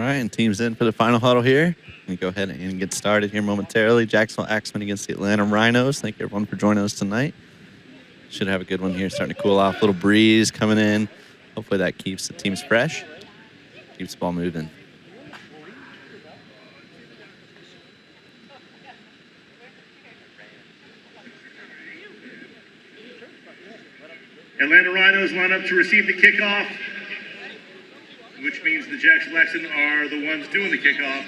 right, and teams in for the final huddle here. We go ahead and get started here momentarily. Jacksonville Axemen against the Atlanta Rhinos. Thank you everyone for joining us tonight. Should have a good one here, starting to cool off. Little breeze coming in. Hopefully that keeps the teams fresh, keeps the ball moving. Atlanta Rhinos line up to receive the kickoff, which means the Jacksonville Axemen are the ones doing the kickoff.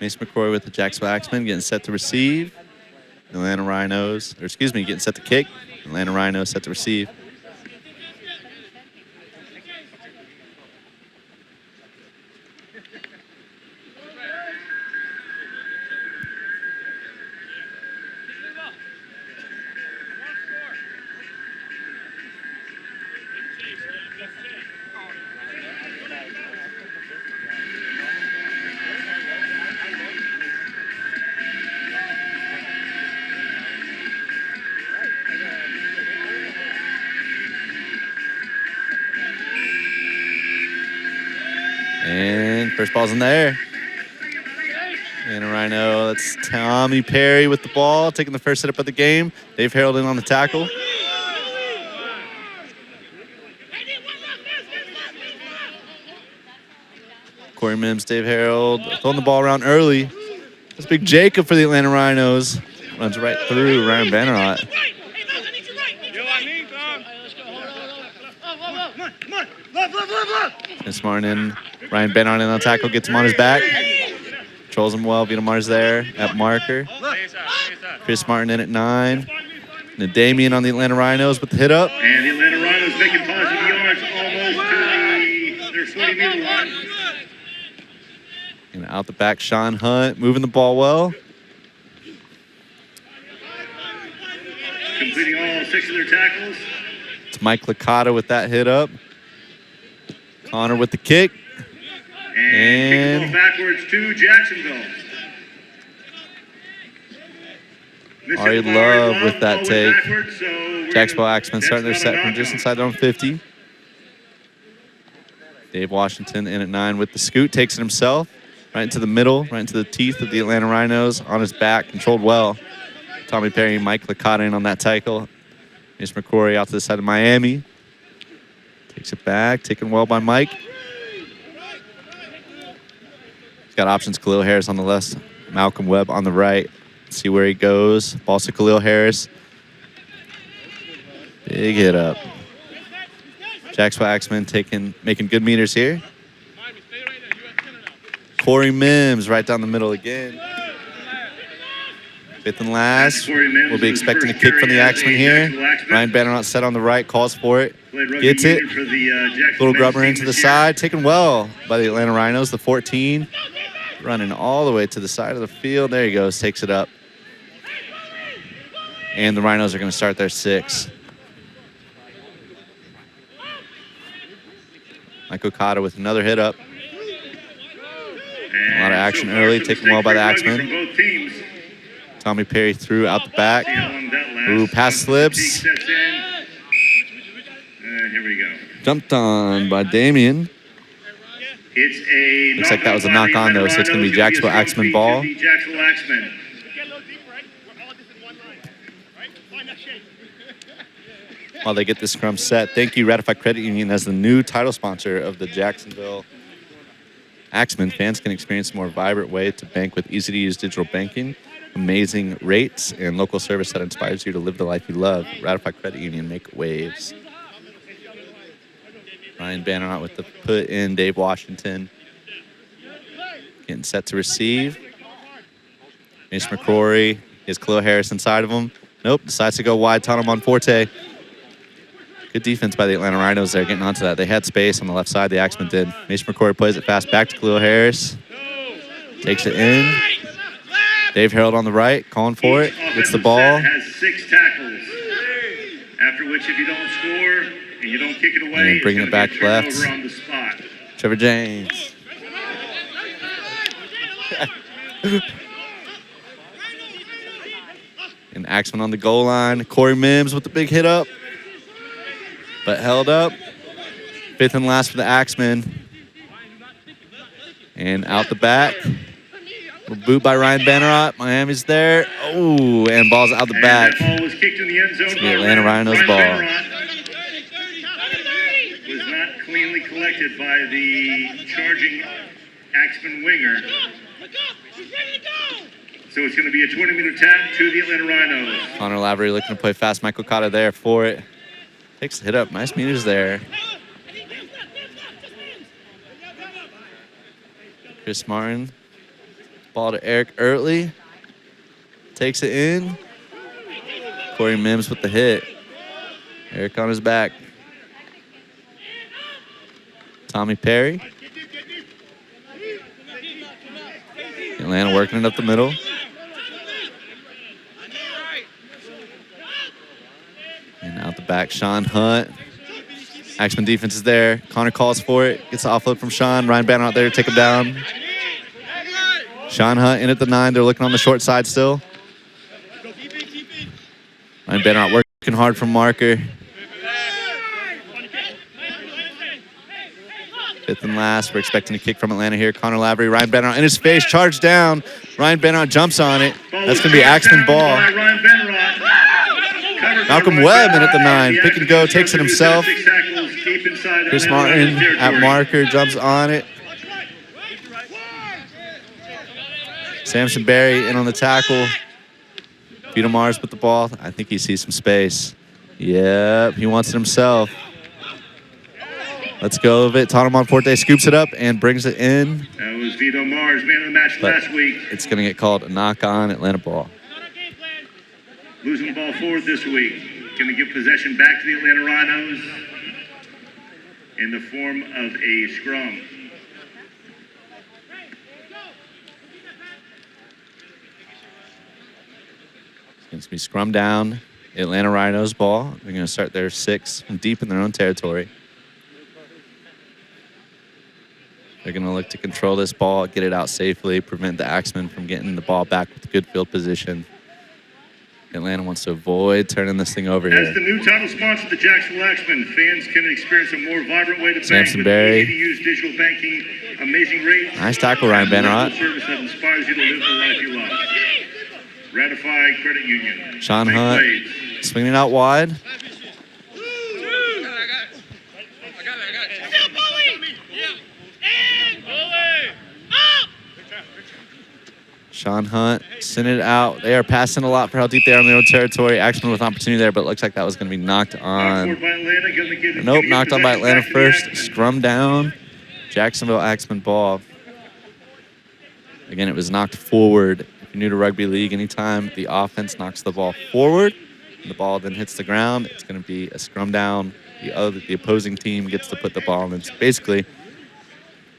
Mason McCrory with the Jacksonville Axemen getting set to receive. Atlanta Rhinos, or excuse me, getting set to kick. Atlanta Rhinos set to receive. And first ball's in there. And a Rhino, that's Tommy Perry with the ball, taking the first hit up of the game. Dave Harold in on the tackle. Corey Mims, Dave Harold, throwing the ball around early. That's big Jacob for the Atlanta Rhinos. Runs right through Ryan Bannerot. Chris Martin, Ryan Bannerot in on tackle, gets him on his back. Controls him well. Vito Mars there at marker. Chris Martin in at 9. And Damian on the Atlanta Rhinos with the hit up. And the Atlanta Rhinos making positive yards almost to their 40-meter line. And out the back, Sean Hunt moving the ball well. Completing all 6 of their tackles. It's Mike Licata with that hit up. Connor with the kick. And kick the ball backwards to Jacksonville. Ari Love with that take. Jacksonville Axemen starting their set from just inside their own 50. Dave Washington in at 9 with the scoot, takes it himself. Right into the middle, right into the teeth of the Atlanta Rhinos. On his back, controlled well. Tommy Perry, Mike Licata in on that tackle. Mace McCrory out to the side of Miami. Takes it back, taken well by Mike. He's got options, Khalil Harris on the left, Malcolm Webb on the right. See where he goes. Ball to Khalil Harris. Big hit up. Jacksonville Axemen making good meters here. Corey Mims right down the middle again. 5th and last. We'll be expecting a kick from the Axemen here. Ryan Bannerot set on the right, calls for it. Gets it. Little grubber into the side. Taken well by the Atlanta Rhinos, the 14. Running all the way to the side of the field. There he goes, takes it up. And the Rhinos are going to start their 6. Mike Okada with another hit up. A lot of action early, taken well by the Axemen. Tommy Perry threw out the back. Ooh, pass slips. Here we go. Jumped on by Damian. It's Looks like that was a knock on though, so it's going to be Jacksonville Axemen ball. While they get this scrum set, thank you Ratified Credit Union as the new title sponsor of the Jacksonville Axemen. Fans can experience a more vibrant way to bank with easy-to-use digital banking, amazing rates, and local service that inspires you to live the life you love. Ratified Credit Union, make waves. Ryan Bannerot with the put in. Dave Washington getting set to receive. Mace McCrory is Khalil Harris inside of him. Nope, decides to go wide, tunnel on Forte. Good defense by the Atlanta Rhinos there, getting onto that. They had space on the left side, the Axemen did. Mace McCrory plays it fast back to Khalil Harris. Takes it in. Dave Harold on the right, calling for it. Gets the ball. Has 6 tackles. After which, if you don't score and you don't kick it away, and bringing it back left. On the spot. Trevor James. And Axemen on the goal line. Corey Mims with the big hit up. But held up. 5th and last for the Axemen. And out the back. Boot by Ryan Bannerot. Miami's there. Oh, and ball's out the back. That ball was kicked in the end zone. It's the Atlanta Rhinos ball. Was not cleanly collected by the charging Axemen winger. So it's going to be a 20-meter tap to the Atlanta Rhinos. Connor Lavery looking to play fast. Michael Cotta there for it. Takes the hit up. Nice meters there. Chris Martin. Ball to Eric Ertley. Takes it in. Corey Mims with the hit. Eric on his back. Tommy Perry. Atlanta working it up the middle. And out the back, Sean Hunt. Axemen defense is there. Connor calls for it. Gets the offload from Sean. Ryan Banner out there to take him down. Sean Hunt in at the 9. They're looking on the short side still. Ryan Banner out working hard from marker. 5th and last. We're expecting a kick from Atlanta here. Connor Lavery, Ryan Banner in his face, charged down. Ryan Banner jumps on it. That's going to be Axemen ball. Malcolm Webb in at the 9. Pick and go, takes it himself. Chris Martin at marker, jumps on it. Samson Berry in on the tackle. Vito Mars with the ball. I think he sees some space. Yep, he wants it himself. Let's go of it. Tano Monforte scoops it up and brings it in. That was Vito Mars, man of the match last week. It's going to get called a knock-on Atlanta ball. Losing the ball forward this week. Going to give possession back to the Atlanta Rhinos in the form of a scrum. It's going to be scrum down. Atlanta Rhinos ball. They're going to start their 6 from deep in their own territory. They're going to look to control this ball, get it out safely, prevent the Axemen from getting the ball back with good field position. Atlanta wants to avoid turning this thing over here. As the new title sponsor, the Jacksonville Axemen, fans can experience a more vibrant way to bank Samson with Berry. easy-to-use digital banking, amazing rates. Nice tackle, Ryan Bannerot. Service that inspires you to live the life you love. Ratified Credit Union. Sean Big Hunt plays. swinging it out wide. Sean Hunt sending it out. They are passing a lot for how deep they are in their own territory. Axemen with an opportunity there, but it looks like that was going to be knocked on. Nope, knocked on by Atlanta first. Scrum down. Jacksonville Axemen ball. Again, it was knocked forward. If you're new to rugby league, anytime the offense knocks the ball forward and the ball then hits the ground, it's going to be a scrum down. The opposing team gets to put the ball in. It's basically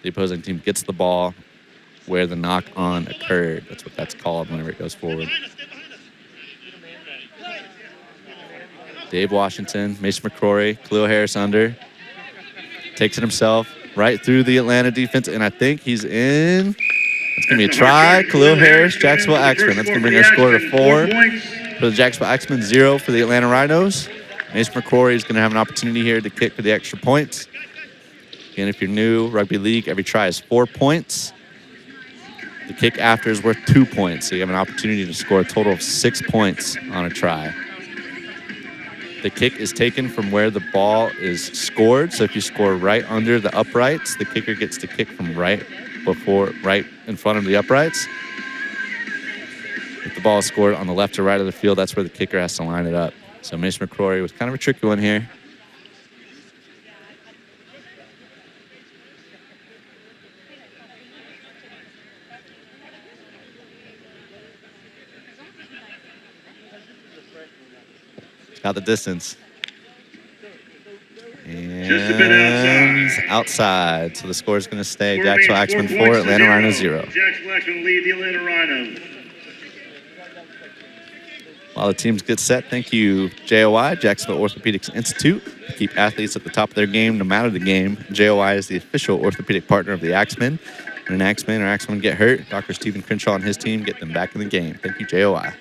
the opposing team gets the ball where the knock-on occurred. That's what that's called whenever it goes forward. Dave Washington, Mason McCrory, Khalil Harris under. Takes it himself right through the Atlanta defense, and I think he's in. It's going to be a try. Khalil Harris, Jacksonville Axemen. That's going to bring our score to 4 for the Jacksonville Axemen, 0 for the Atlanta Rhinos. Mason McCrory is going to have an opportunity here to kick for the extra points. Again, if you're new, rugby league, every try is 4 points. The kick after is worth 2 points, so you have an opportunity to score a total of 6 points on a try. The kick is taken from where the ball is scored, so if you score right under the uprights, the kicker gets to kick from right in front of the uprights. If the ball is scored on the left or right of the field, that's where the kicker has to line it up. So Mason McCrory was kind of a tricky one here. Got the distance. And Just a bit outside. So the score is going to stay Jacksonville Axemen 4, Atlanta Rhinos 0. Jacksonville Axemen lead the Atlanta Rhinos. While the teams get set, thank you, JOI, Jacksonville Orthopedics Institute, to keep athletes at the top of their game no matter the game. JOI is the official orthopedic partner of the Axemen. When an Axeman or Axeman get hurt, Dr. Stephen Crenshaw and his team get them back in the game. Thank you, JOI.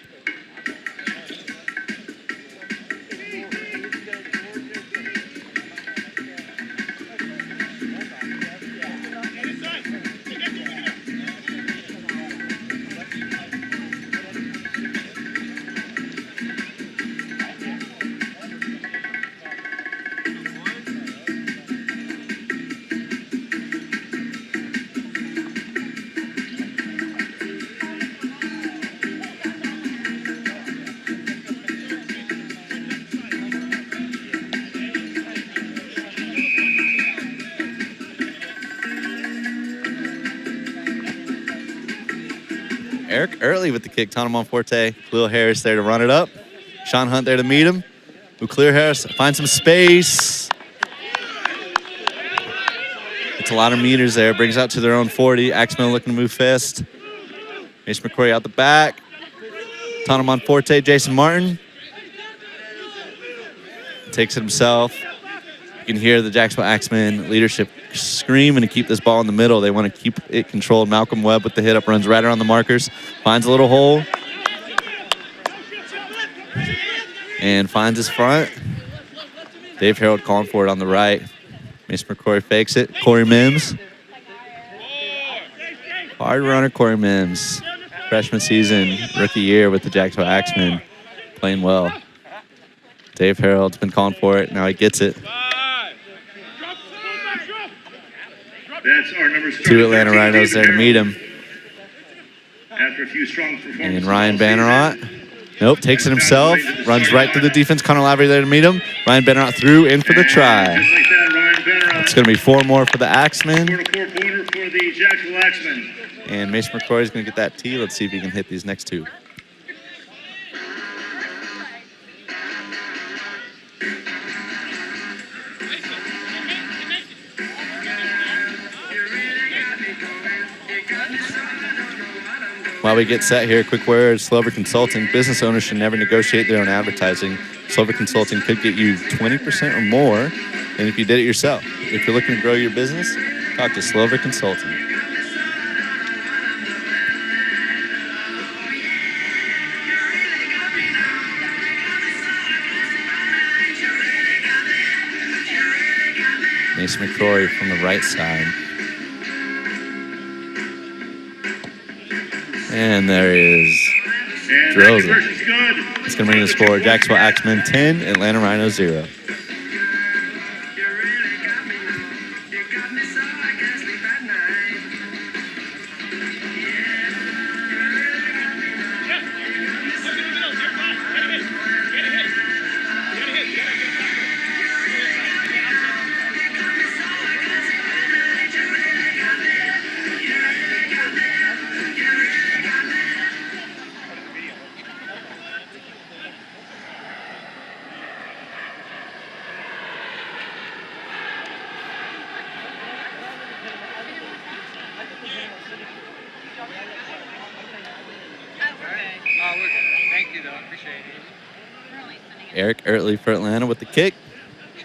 Eric Early with the kick. Tana Monforte, Khalil Harris there to run it up. Sean Hunt there to meet him. Khalil Harris finds some space. It's a lot of meters there. Brings out to their own 40. Axemen looking to move fast. Mason McCrory out the back. Tana Monforte, Jason Martin. Takes it himself. You can hear the Jacksonville Axemen leadership screaming to keep this ball in the middle. They want to keep it controlled. Malcolm Webb with the hit up, runs right around the markers, finds a little hole, and finds his front. Dave Harold calling for it on the right. Mason McCrory fakes it. Corey Mims. Hard runner Corey Mims. Freshman season, rookie year with the Jacksonville Axemen. Playing well. Dave Harold's been calling for it. Now he gets it. That's our number 2 Atlanta Rhinos there to meet him. After a few strong performances. And Ryan Bannerot. Nope, takes it himself. Runs right through the defense. Connor Lavery there to meet him. Ryan Bannerot through, in for the try. Just like that, Ryan Bannerot. It's going to be 4 more for the Axemen. Scored a 4-pointer for the Jacksonville Axemen. And Mason McCrory is going to get that tee. Let's see if he can hit these next 2. While we get set here, quick word, Slover Consulting. Business owners should never negotiate their own advertising. Slover Consulting could get you 20% or more than if you did it yourself. If you're looking to grow your business, talk to Slover Consulting. Mason McCrory from the right side. And there he is. And Drills it. conversion's good. It's going to bring the score. Jacksonville Axemen 10, Atlanta Rhinos 0. Eric Ertley for Atlanta with the kick.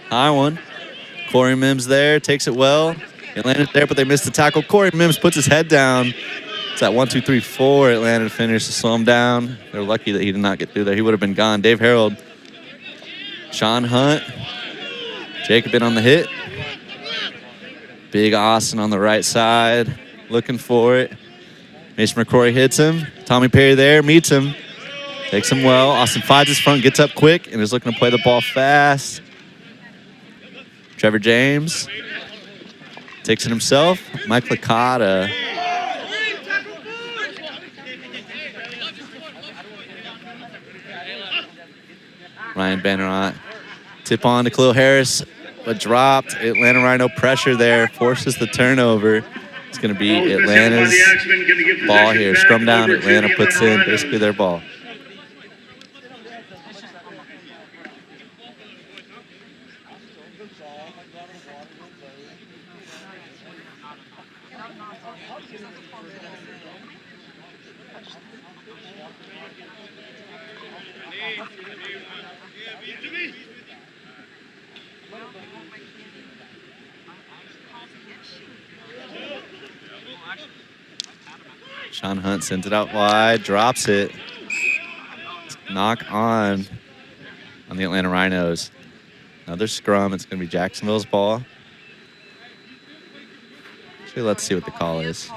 High one. Corey Mims there, takes it well. Atlanta's there, but they missed the tackle. Corey Mims puts his head down. It's at 1, 2, 3, 4. Atlanta to finish to slow him down. They're lucky that he did not get through there. He would have been gone. Dave Harold. Sean Hunt. Jacobin on the hit. Big Austin on the right side. Looking for it. Mason McCrory hits him. Tommy Perry there, meets him. Takes him well. Austin finds his front, gets up quick, and is looking to play the ball fast. Trevor James takes it himself. Mike Licata. Ryan Bannerot. Tip on to Khalil Harris, but dropped. Atlanta Rhino pressure there, forces the turnover. It's going to be Atlanta's ball here. Scrum down, Atlanta puts in basically their ball. Sean Hunt sends it out wide, drops it. Knock on the Atlanta Rhinos. Another scrum. It's going to be Jacksonville's ball. Actually, let's see what the call is.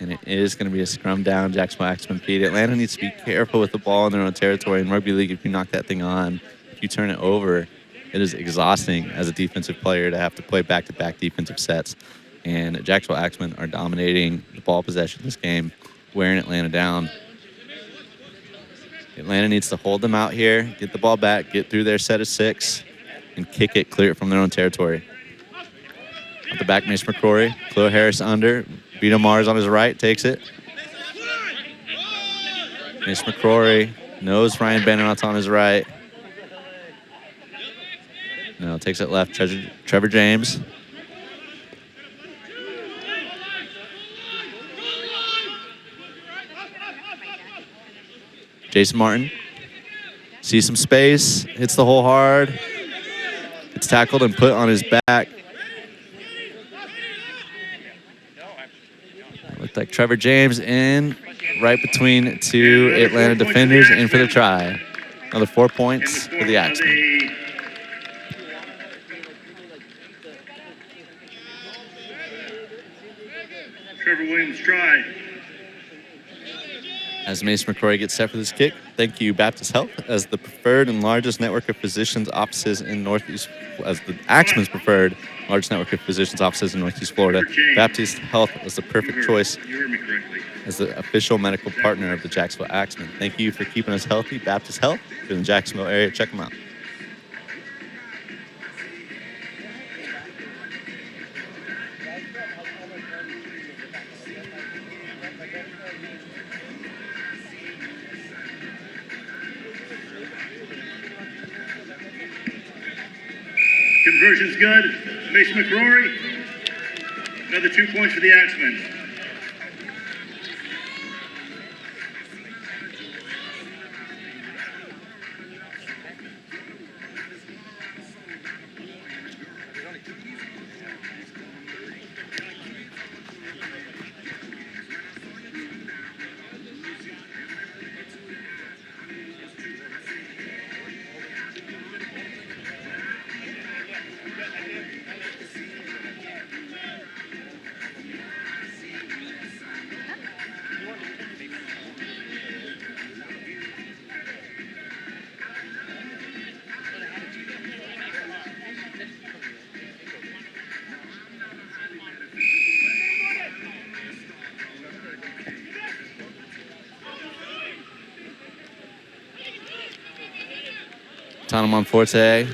And it is going to be a scrum down, Jacksonville Axemen Pete. Atlanta needs to be careful with the ball in their own territory. In rugby league, if you knock that thing on, if you turn it over, it is exhausting as a defensive player to have to play back-to-back defensive sets. And Jacksonville Axemen are dominating the ball possession in this game, wearing Atlanta down. Atlanta needs to hold them out here, get the ball back, get through their set of 6, and kick it, clear it from their own territory. At the back, Mace McCrory. Chloe Harris under. Vito Mars on his right, takes it. Mace McCrory knows Ryan Bennett's on his right. No, takes it left, Trevor James. Jason Martin sees some space, hits the hole hard. It's tackled and put on his back. Looked like Trevor James in right between 2 Atlanta defenders in for the try. Another 4 points for the Axemen. Trevor Williams try. As Mace McCrory gets set for this kick, thank you, Baptist Health, as the preferred and largest network of physicians offices in Northeast, as the Axemen's preferred largest network of physicians offices in Northeast Florida. Baptist Health is the perfect choice as the official medical partner of the Jacksonville Axemen. Thank you for keeping us healthy. Baptist Health, if you're in the Jacksonville area, check them out. Conversion's good. Mason McCrory. Another 2 points for the Axemen. Tana Monforte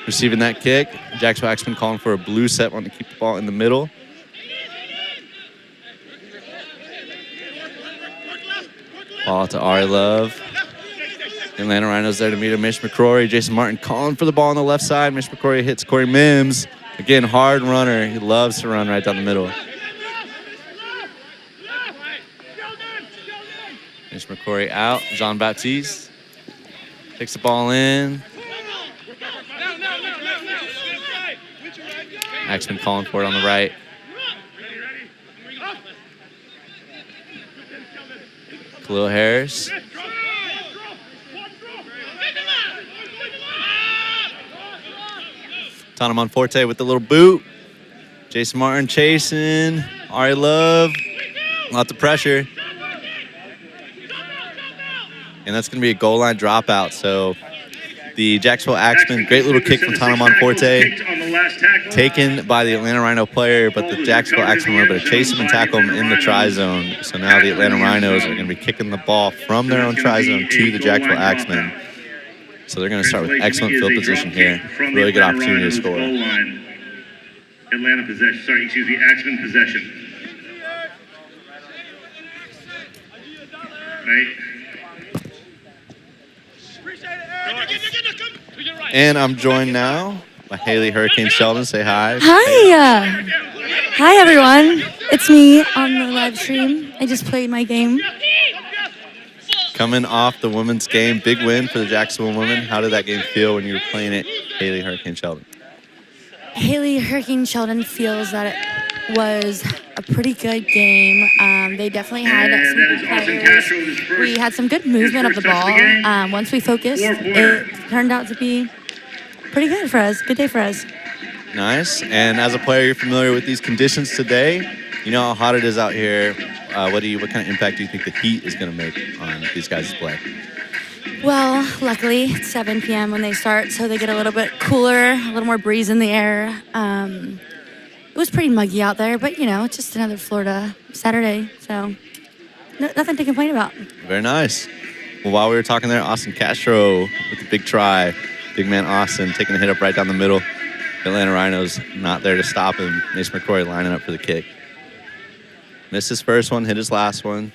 receiving that kick. Jacksonville Axemen calling for a blue set, wanting to keep the ball in the middle. Ball to Ari Love. Atlanta Rhinos there to meet him. Mish McCrory, Jason Martin calling for the ball on the left side. Mish McCrory hits Corey Mims. Again, hard runner. He loves to run right down the middle. Mish McCrory out. Jean-Baptiste takes the ball in. Axemen calling for it on the right. Khalil Harris. Tana Monforte with the little boot. Jason Martin chasing. Ari Love. Lots of pressure. And that's going to be a goal line dropout. So the Jacksonville Axemen, great little kick from Tana Monforte, taken by the Atlanta Rhino player, but the Jacksonville Axemen were able to chase him and tackle him in the try zone. So now the Atlanta Rhinos are going to be kicking the ball from their own try zone to the Jacksonville Axemen. So they're going to start with excellent field position here. Really good opportunity to score. Atlanta possession, sorry, excuse me, Axemen possession. Right. And I'm joined now by Haley Hurricane Sheldon. Say hi. Hi. Hi, everyone. It's me on the live stream. I just played my game. coming off the women's game, big win for the Jacksonville women. How did that game feel when you were playing it, Haley Hurricane Sheldon? Haley Hurricane Sheldon feels that it was a pretty good game. They definitely had some good players. We had some good movement of the ball. Once we focused, it turned out to be pretty good for us. Good day for us. Nice. And as a player, you're familiar with these conditions today. You know how hot it is out here. What kind of impact do you think the heat is going to make on these guys' play? Well, luckily it's 7 p.m. when they start, so they get a little bit cooler, a little more breeze in the air. It was pretty muggy out there, but it's just another Florida Saturday, so nothing to complain about. Very nice. Well, while we were talking there, Austin Castro with the big try. Big man Austin taking a hit up right down the middle. The Atlanta Rhinos not there to stop him. Mason McCrory lining up for the kick. Missed his first one, hit his last one.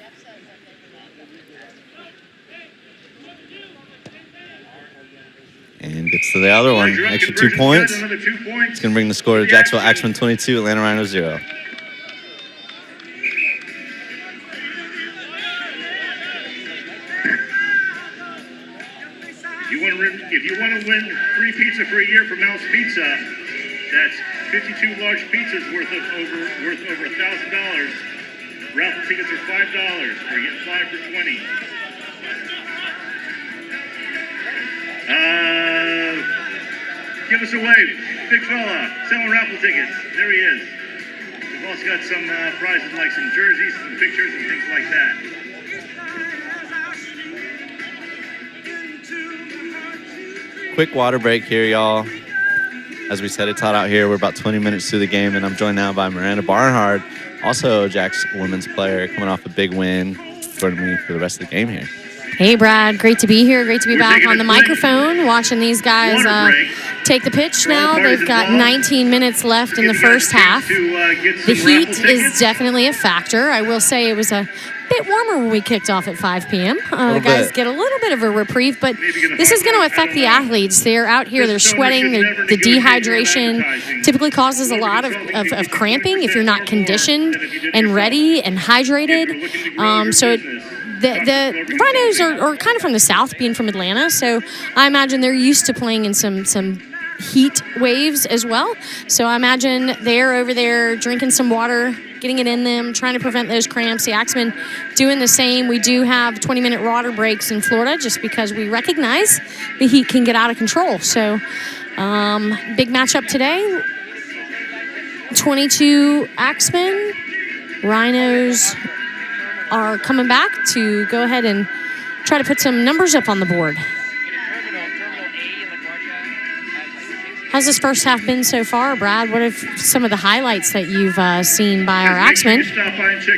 And gets to the other one. Extra 2 points. It's going to bring the score to Jacksonville Axemen 22, Atlanta Rhinos 0. If you want to win free pizza for a year from Mel's Pizza, that's 52 large pizzas worth over $1,000. Raffle tickets are $5, or you get 5 for 20. Give us a wave, big fella, selling raffle tickets. There he is. We've also got some prizes like some jerseys, some pictures, and things like that. Quick water break here, y'all. As we said, it's hot out here. We're about 20 minutes through the game, and I'm joined now by Miranda Barnhart, also Jack's women's player, coming off a big win, joining me for the rest of the game here. Hey, Brad. Great to be here. Great to be back on the microphone, watching these guys take the pitch now. They've got 19 minutes left in the first half. The heat is definitely a factor. I will say it was a bit warmer when we kicked off at 5 p.m. Guys get a little bit of a reprieve, but this is going to affect the athletes. They're out here, they're sweating, the dehydration typically causes a lot of cramping if you're not conditioned and ready and hydrated. The Rhinos are kind of from the south, being from Atlanta, so I imagine they're used to playing in some heat waves as well. So I imagine they're over there drinking some water, getting it in them, trying to prevent those cramps. The Axemen doing the same. We do have 20-minute water breaks in Florida just because we recognize the heat can get out of control. So big matchup today. 22 Axemen. Rhinos are coming back to go ahead and try to put some numbers up on the board. How's this first half been so far, Brad? What are some of the highlights that you've seen by our Axemen?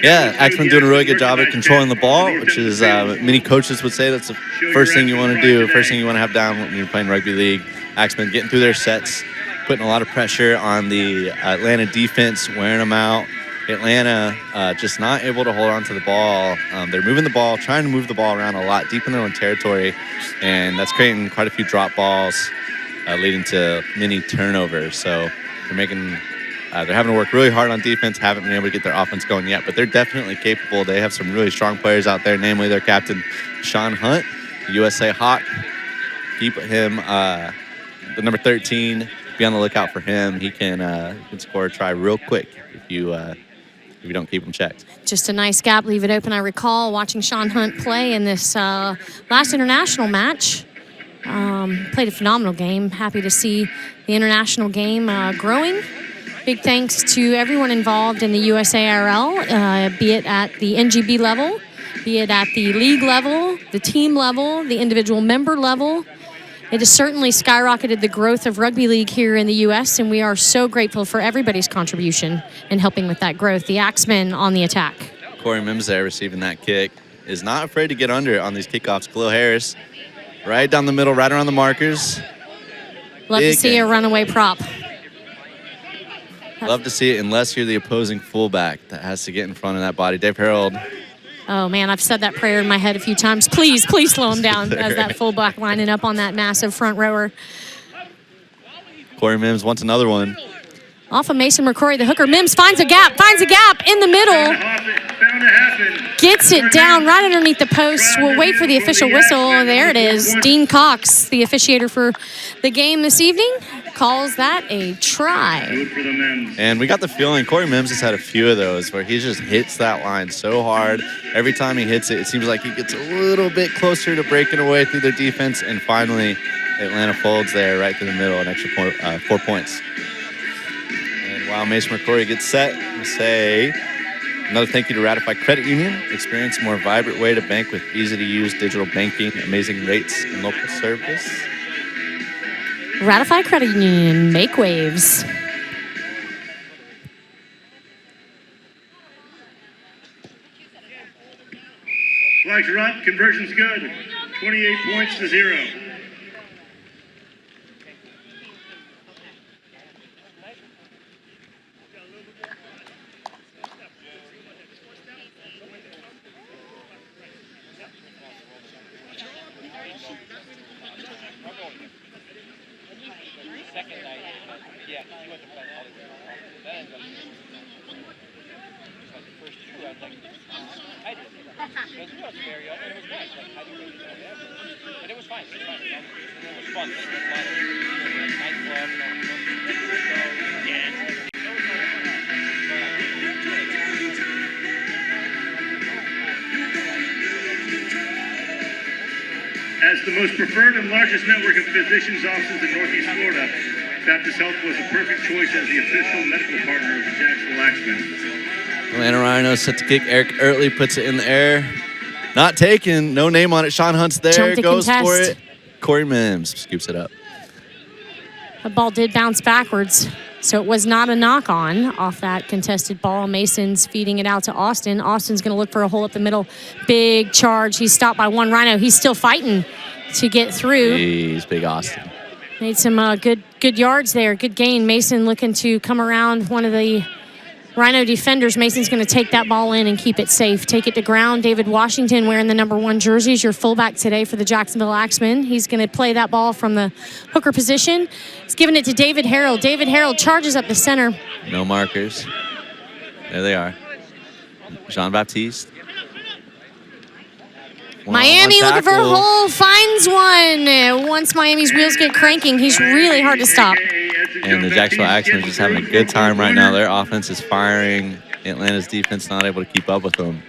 Yeah, Axemen doing a really good job at controlling the ball, which is many coaches would say that's the first thing you want to do, first thing you want to have down when you're playing rugby league. Axemen getting through their sets, putting a lot of pressure on the Atlanta defense, wearing them out. Atlanta just not able to hold on to the ball. They're moving the ball, trying to move the ball around a lot deep in their own territory, and that's creating quite a few drop balls, leading to many turnovers. So they're having to work really hard on defense, haven't been able to get their offense going yet, but they're definitely capable. They have some really strong players out there, namely their captain, Sean Hunt, the USA Hawk. Keep him, the number 13, be on the lookout for him. He can score a try real quick if you don't keep him checked. Just a nice gap, leave it open. I recall watching Sean Hunt play in this last international match. Played a phenomenal game. Happy to see the international game growing. Big thanks to everyone involved in the USARL, be it at the NGB level, be it at the league level, the team level, the individual member level. It has certainly skyrocketed the growth of rugby league here in the U.S., and we are so grateful for everybody's contribution in helping with that growth. The Axemen on the attack. Corey Mims there receiving that kick. Is not afraid to get under on these kickoffs. Khalil Harris right down the middle, right around the markers. Love to see a runaway prop. Love to see it, unless you're the opposing fullback that has to get in front of that body. Dave Harold. Oh, man, I've said that prayer in my head a few times. Please, please slow him down as that fullback lining up on that massive front rower. Corey Mims wants another one. Off of Mason McCrory, the hooker. Mims finds a gap in the middle. Found to happen. Gets it down right underneath the post. We'll wait for the official whistle. There it is. Dean Cox, the officiator for the game this evening, calls that a try. Good for the men. And we got the feeling Corey Mims has had a few of those where he just hits that line so hard. Every time he hits it, it seems like he gets a little bit closer to breaking away through their defense. And finally, Atlanta folds there right through the middle, an extra point, 4 points. And while Mason McCrory gets set, we say another thank you to Ratify Credit Union. Experience a more vibrant way to bank with easy-to-use digital banking, amazing rates, and local service. Ratify Credit Union, make waves. Flags are up, conversion's good. 28 points to 0. As the most preferred and largest network of physicians' offices in Northeast Florida, Baptist Health was a perfect choice as the official medical partner of the Jacksonville Axemen. Atlanta Rhinos set to kick. Eric Ertley puts it in the air. Not taken. No name on it. Sean Hunt's there. Jump to Goes contest. for it. Corey Mims scoops it up. The ball did bounce backwards, so it was not a knock-on off that contested ball. Mason's feeding it out to Austin. Austin's going to look for a hole up the middle. Big charge. He's stopped by one Rhino. He's still fighting to get through. Jeez, big Austin. Made some good yards there. Good gain. Mason looking to come around one of the Rhino defenders. Mason's going to take that ball in and keep it safe. Take it to ground. David Washington wearing the #1 jersey is your fullback today for the Jacksonville Axemen. He's going to play that ball from the hooker position. He's giving it to David Harrell. David Harrell charges up the center. No markers. There they are. Jean-Baptiste. Miami looking for a hole, finds one. Once Miami's wheels get cranking, he's really hard to stop. And the Jacksonville Axemen just having a good time right now. Their offense is firing. Atlanta's defense not able to keep up with them.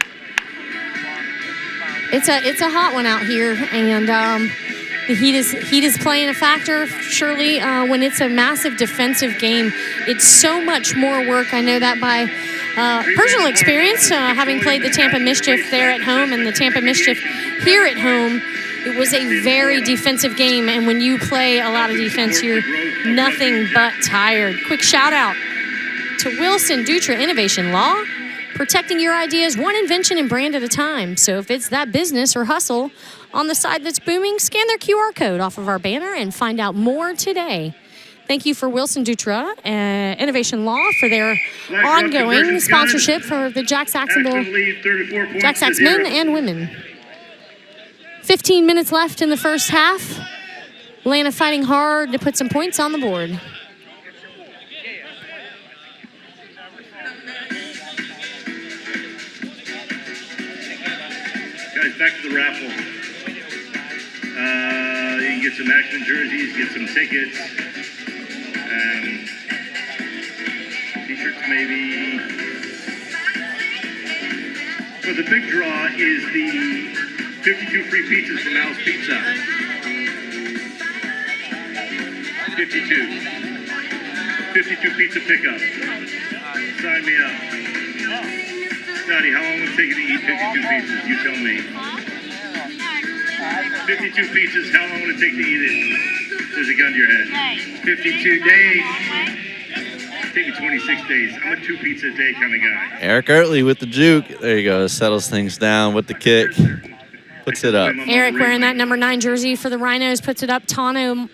It's a hot one out here, and the heat is playing a factor. Surely, when it's a massive defensive game, it's so much more work. I know that by personal experience, having played the Tampa Mischief there at home and the Tampa Mischief here at home. It was a very defensive game, and when you play a lot of defense, you're nothing but tired. Quick shout out to Wilson Dutra Innovation Law, protecting your ideas one invention and brand at a time. So if it's that business or hustle on the side that's booming, scan their QR code off of our banner and find out more today. Thank you for Wilson Dutra Innovation Law for their ongoing sponsorship for the Jacksonville men and women. 15 minutes left in the first half. Atlanta fighting hard to put some points on the board. Guys, back to the raffle. You can get some Axemen jerseys, get some tickets, t-shirts maybe. So the big draw is the 52 free pizzas from Al's Pizza. 52 pizza pickup. Sign me up. Scotty, how long would it take you to eat 52 pizzas? You tell me. 52 pizzas, how long would it take to eat it? There's a gun to your head. 52 days. Take me 26 days. I'm a 2 pizza a day kind of guy. Eric Ertley with the juke. There you go. Settles things down with the kick. Puts it up. Eric wearing that #9 jersey for the Rhinos puts it up. Tano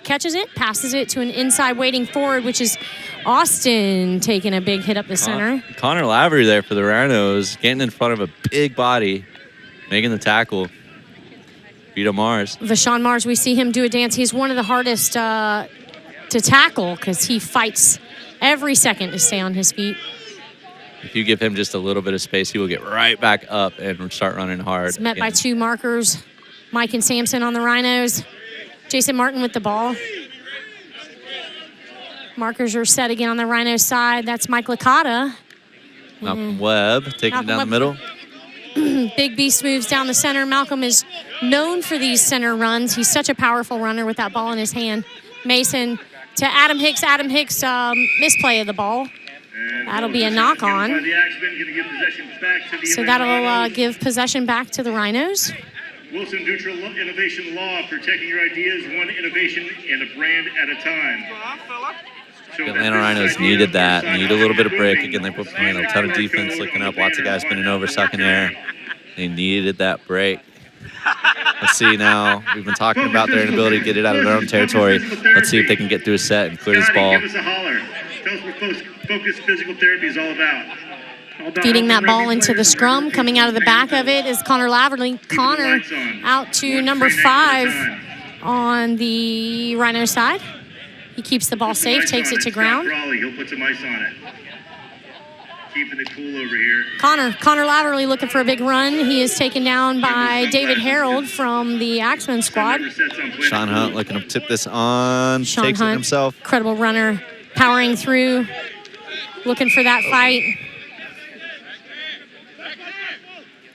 catches it, passes it to an inside waiting forward, which is Austin taking a big hit up the center. Connor Lavery there for the Rhinos, getting in front of a big body, making the tackle. Vito Mars. Vashawn Mars, we see him do a dance. He's one of the hardest to tackle because he fights every second to stay on his feet. If you give him just a little bit of space, he will get right back up and start running hard. It's met by 2 markers, Mike and Sampson on the Rhinos. Jason Martin with the ball. Markers are set again on the Rhinos side. That's Mike Licata. Malcolm Webb taking it down the middle. Big beast moves down the center. Malcolm is known for these center runs. He's such a powerful runner with that ball in his hand. Mason to Adam Hicks. Adam Hicks misplay of the ball. That'll be a knock on. So that'll give possession back to the Rhinos. Wilson Neutral Innovation Law, protecting your ideas, one innovation and a brand at a time. The Atlanta Rhinos needed that. Need a little bit of break. Again, they put a ton of defense looking up. Lots of guys spinning over, sucking air. They needed that break. Let's see now. We've been talking about their inability to get it out of their own territory. Let's see if they can get through a set and clear this ball. Give us a holler. Tell us what focused physical therapy is all about. Feeding that ball into the scrum. Coming out of the back of it is Connor Laverly. Connor out to number 5 on the Rhino side. He keeps the ball safe, takes it to ground. He'll put some ice on it. Keeping it cool over here. Connor Laverly looking for a big run. He is taken down by David Harold from the Axemen squad. Sean Hunt looking to tip this on. Sean takes Hunt, it himself. Incredible runner, powering through, looking for that fight.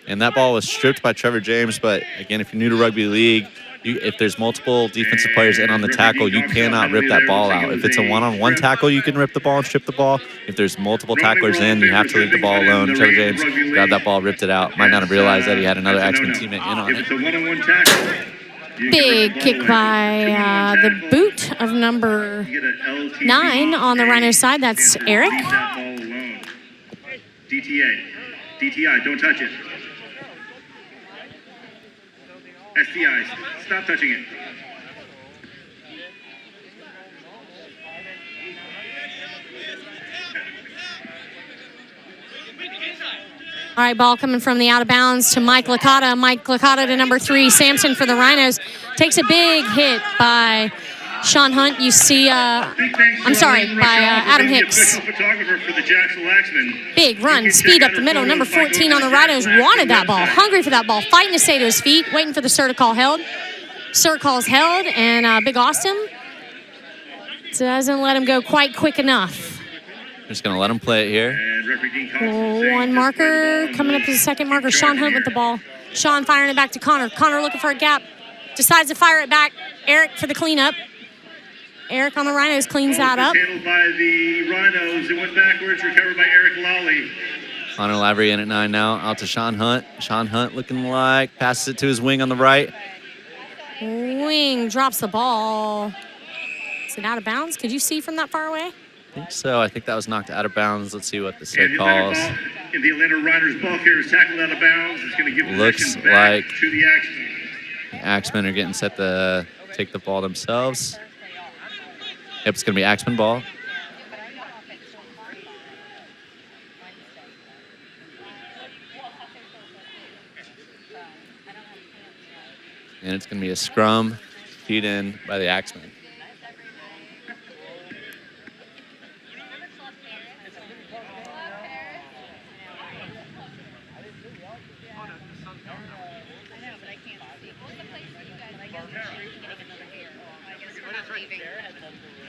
And that ball was stripped by Trevor James, but again, if you're new to rugby league, if there's multiple defensive players in on the tackle, you cannot rip that ball out. If it's a one-on-one tackle, you can rip the ball and strip the ball. If there's multiple tacklers in, you have to leave the ball alone. Trevor James grabbed that ball, ripped it out. Might not have realized that he had another Axemen teammate in on it. Big kick by the boot of number 9 on the Rhino side. That's Eric. DTI, don't touch it. STIs, stop touching it. All right, ball coming from the out of bounds to Mike Licata. Mike Licata to number 3, Sampson for the Rhinos. Takes a big hit by Sean Hunt. You see, I'm sorry, by Adam Hicks. Photographer for the Jacksonville Axemen. Big run, speed up the middle. Number 14 on the Rhinos wanted that ball, hungry for that ball, fighting to stay to his feet, waiting for the Sir to call held. Sir calls held, and Big Austin doesn't let him go quite quick enough. Just going to let him play it here. One marker, coming up to the second marker, Sean Hunt with the ball. Sean firing it back to Connor. Connor looking for a gap, decides to fire it back. Eric for the cleanup. Eric on the Rhinos cleans that up. Handled by the Rhinos. It went backwards, recovered by Eric Lawley. Connor Lavery in at 9 now, out to Sean Hunt. Sean Hunt looking like, passes it to his wing on the right. Wing drops the ball. Is it out of bounds? Could you see from that far away? I think so. I think that was knocked out of bounds. Let's see what the Sir calls. If the Atlanta Rhinos ball carrier is tackled out of bounds, it's going to give Looks possession back like to the Axemen. The Axemen are getting set to take the ball themselves. Yep, it's going to be Axemen ball. And it's going to be a scrum, feed in by the Axemen.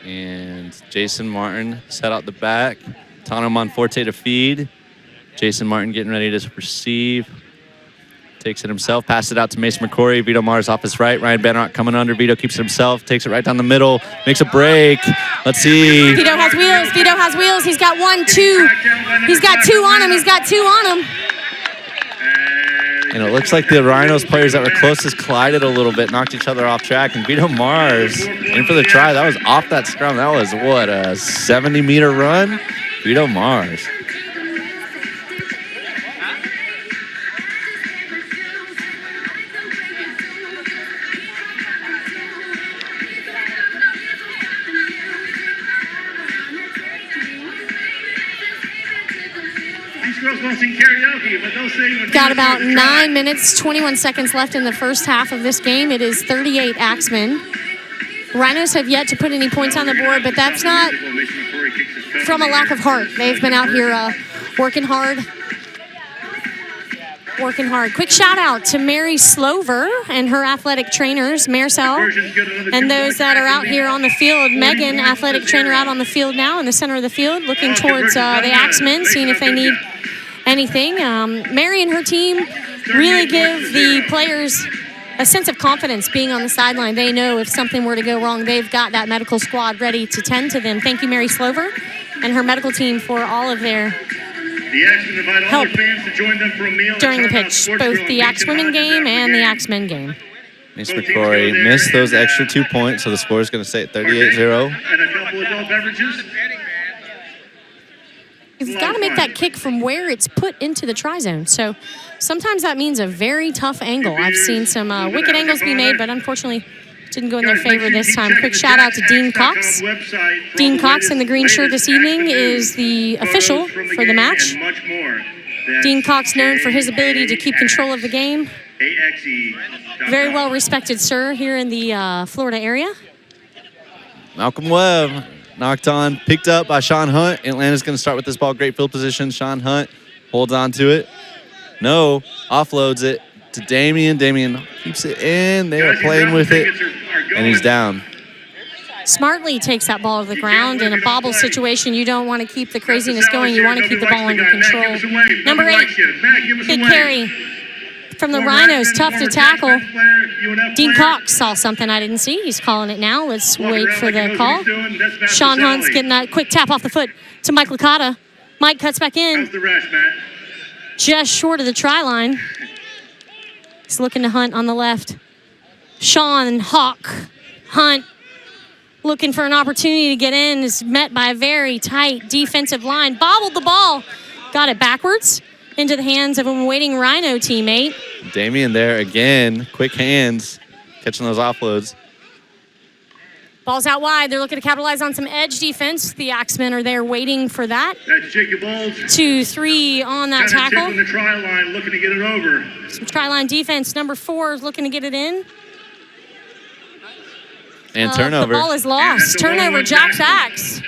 And Jason Martin set out the back. Tano Monforte to feed. Jason Martin getting ready to receive. Takes it himself, passes it out to Mason McCrory. Vito Mars off his right. Ryan Bannock coming under. Vito keeps it himself, takes it right down the middle, makes a break. Let's see. Vito has wheels. Vito has wheels. He's got 1, 2. He's got 2 on him. He's got 2 on him. And it looks like the Rhinos players that were closest collided a little bit, knocked each other off track. And Vito Mars in for the try. That was off that scrum. That was, what, a 70-meter run? Vito Mars. Got about 9 minutes, 21 seconds left in the first half of this game. It is 38 Axemen. Rhinos have yet to put any points on the board, but that's not from a lack of heart. They've been out here Working hard. Working hard. Quick shout out to Mary Slover and her athletic trainers, Marcel, and those that are out here on the field. Megan, athletic trainer, out on the field now in the center of the field, looking towards the Axemen, seeing if they need anything. Mary and her team really give the players a sense of confidence being on the sideline. They know if something were to go wrong, they've got that medical squad ready to tend to them. Thank you, Mary Slover and her medical team, for all of their help during the pitch, both the Axewomen game and the Axemen game. Miss McCrory missed those extra 2 points, so the score is going to stay at 38-0. And a couple of adult beverages. You've got to make that kick from where it's put into the tri-zone. So sometimes that means a very tough angle. I've seen some wicked angles be made, but unfortunately didn't go in their favor this time. Quick shout out to Dean Cox. Dean Cox in the green shirt this evening is the official for the match. Dean Cox, known for his ability to keep control of the game. Very well respected, sir, here in the Florida area. Malcolm Webb knocked on, picked up by Sean Hunt. Atlanta's going to start with this ball. Great field position. Sean Hunt holds on to it. No, offloads it to Damien. Damien keeps it in. They are playing with it, and he's down. Smartly takes that ball to the ground. In a bobble situation, you don't want to keep the craziness going. You want to keep the ball under control. Number 8, big carry from the Rhinos, tough to tackle. Dean Cox saw something I didn't see. He's calling it now. Let's wait for the call. Sean Hunt's getting that quick tap off the foot to Mike Licata. Mike cuts back in. Just short of the try line. He's looking to Hunt on the left. Sean Hawk Hunt looking for an opportunity to get in, is met by a very tight defensive line. Bobbled the ball. Got it backwards into the hands of a waiting Rhino teammate. Damien there again. Quick hands, catching those offloads. Ball's out wide. They're looking to capitalize on some edge defense. The Axemen are there waiting for that. That's Jacob Bowles. 2-3 on that tackle. On the try line, looking to get it over. Some try line defense. Number 4 is looking to get it in. And turnover. The ball is lost. Turnover, Jack's Axe.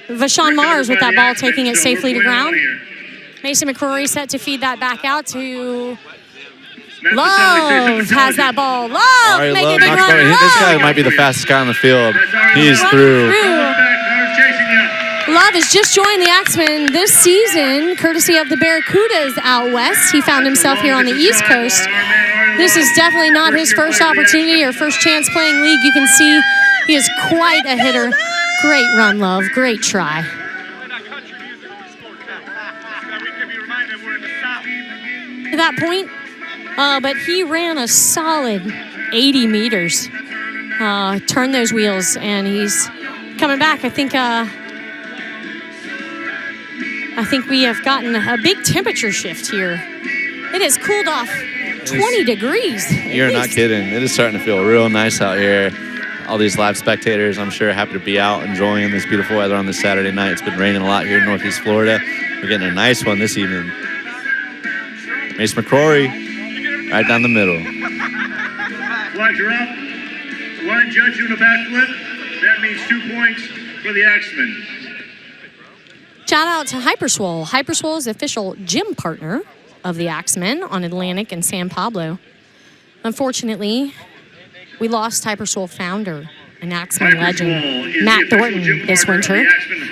Vashawn Mars with that ball, taking it safely to ground. Mason McCrory set to feed that back out to Love. Has that ball. Love making it run. This guy might be the fastest guy on the field. He's through. Love has just joined the Axemen this season, courtesy of the Barracudas out west. He found himself here on the East Coast. This is definitely not his first opportunity or first chance playing league. You can see he is quite a hitter. Great run, Love. Great try. To that point, but he ran a solid 80 meters. Turned those wheels, and he's coming back. I think we have gotten a big temperature shift here. It has cooled off 20 degrees. You're not kidding. It is starting to feel real nice out here. All these live spectators, I'm sure, happy to be out enjoying this beautiful weather on this Saturday night. It's been raining a lot here in Northeast Florida. We're getting a nice one this evening. Mace McCrory, right down the middle. Flags are up. Line judge doing a backflip. That means 2 points for the Axemen. Shout out to Hyperswole. Hyperswole is the official gym partner of the Axemen on Atlantic and San Pablo. Unfortunately, we lost Hyperswole founder and Axemen legend Matt Thornton this winter.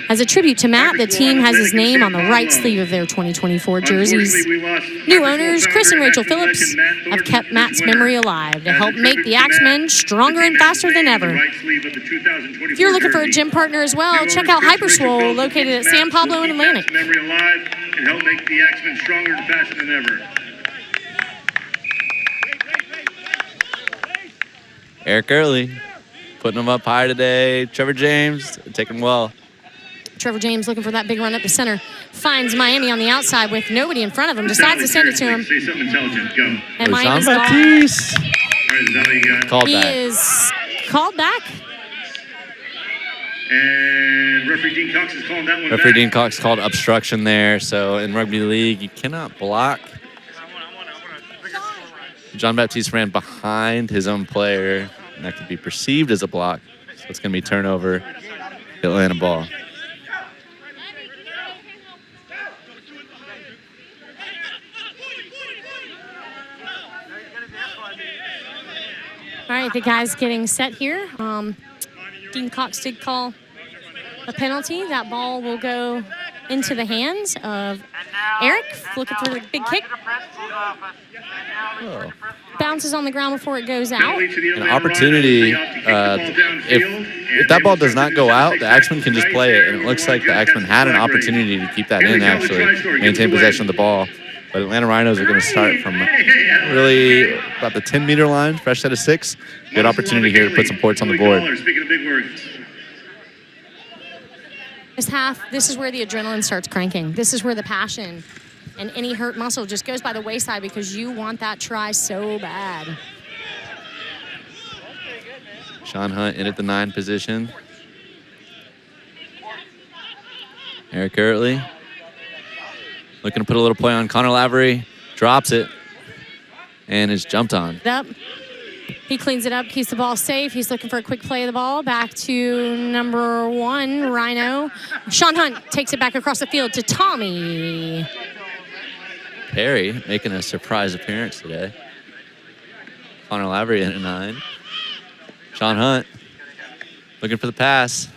As a tribute to Matt, the team has his name on the right sleeve of their 2024 jerseys. New owners, Chris and Rachel Phillips, have kept Matt's memory alive to help make the Axemen stronger and faster than ever. If you're looking for a gym partner as well, check out Hyperswole, located at San Pablo and Atlantic. Memory alive and help make the Axemen stronger and faster than ever. Eric Early, putting them up high today. Trevor James, taking well. Trevor James looking for that big run up the center. Finds Miami on the outside with nobody in front of him. Decides to send it to him. Say something intelligent. Go. And Miami's Jean-Baptiste. Called he back. is called back. And referee Dean Cox is calling that one Referee back. Dean Cox called obstruction there. So in rugby league, you cannot block. John Baptiste ran behind his own player, and that could be perceived as a block. So it's going to be turnover, Atlanta ball. All right, the guys getting set here. Dean Cox did call a penalty. That ball will go into the hands of Eric, looking for the big kick. Oh. Bounces on the ground before it goes out. An opportunity. If that ball does not go out, the Axemen can just play it. And it looks like the Axemen had an opportunity to keep that in, actually, maintain possession of the ball. But Atlanta Rhinos are going to start from really about the 10-meter line, fresh set of 6. Good opportunity here to put some points on the board. This half, this is where the adrenaline starts cranking. This is where the passion and any hurt muscle just goes by the wayside because you want that try so bad. Sean Hunt in at the 9 position. Eric Eartley looking to put a little play on Connor Lavery. Drops it and is jumped on. Up. He cleans it up, keeps the ball safe. He's looking for a quick play of the ball. Back to number 1, Rhino. Sean Hunt takes it back across the field to Tommy. Perry making a surprise appearance today. Connor Lavery in at 9. Sean Hunt looking for the pass.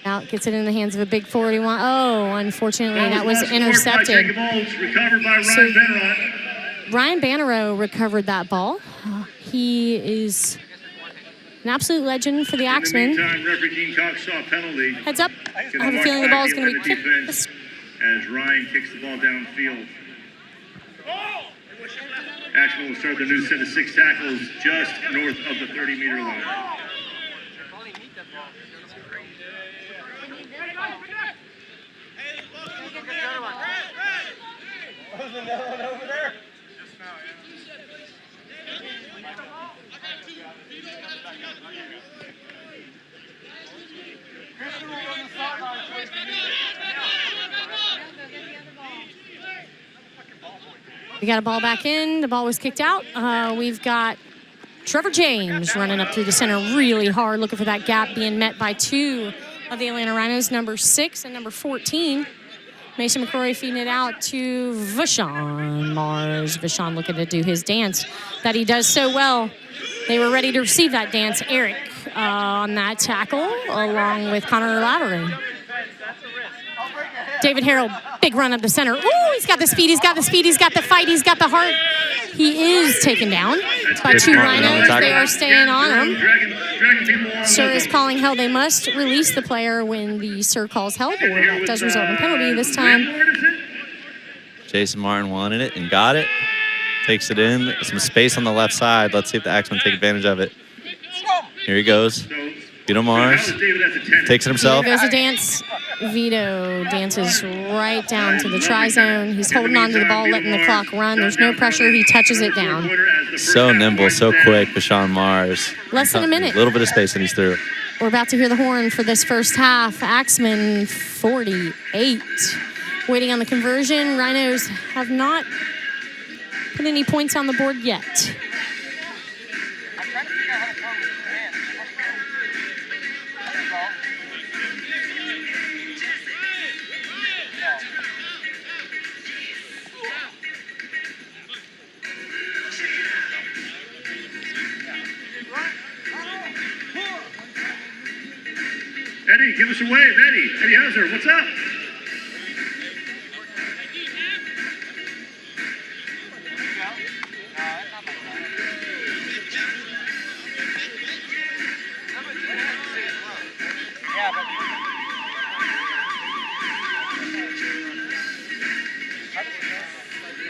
Out, gets it in the hands of a big 41. Oh, unfortunately, that was intercepted. So Ryan Bannerow recovered that ball. He is an absolute legend for the Axemen. Heads up. I have a feeling the ball is going to be kicked. As Ryan kicks the ball downfield. Axemen will start the new set of 6 tackles just north of the 30-meter line. We got a ball back in. The ball was kicked out. We've got Trevor James running up through the center really hard, looking for that gap, being met by 2 of the Atlanta Rhinos, number 6 and number 14. Mason McCrory feeding it out to Vashon Mars. Vashon looking to do his dance that he does so well. They were ready to receive that dance. Eric on that tackle, along with Connor Lavery. David Harrell, big run up the center. Ooh, he's got the speed, he's got the speed, he's got the fight, he's got the heart. He is taken down by 2 Rhinos. They are staying on him. Sir is calling held. They must release the player when the sir calls held, or that does result in a penalty this time. Jason Martin wanted it and got it. Takes it in. Some space on the left side. Let's see if the Axemen take advantage of it. Here he goes. Vito Mars takes it himself. Here goes a dance. Vito dances right down to the tri-zone. He's holding on to the ball, letting the clock run. There's no pressure. He touches it down. So nimble, so quick, Vashon Mars. Less than a minute. A little bit of space and he's through. We're about to hear the horn for this first half. Axemen 48. Waiting on the conversion. Rhinos have not put any points on the board yet. Eddie, give us a wave, Eddie. Eddie Hauser, what's up?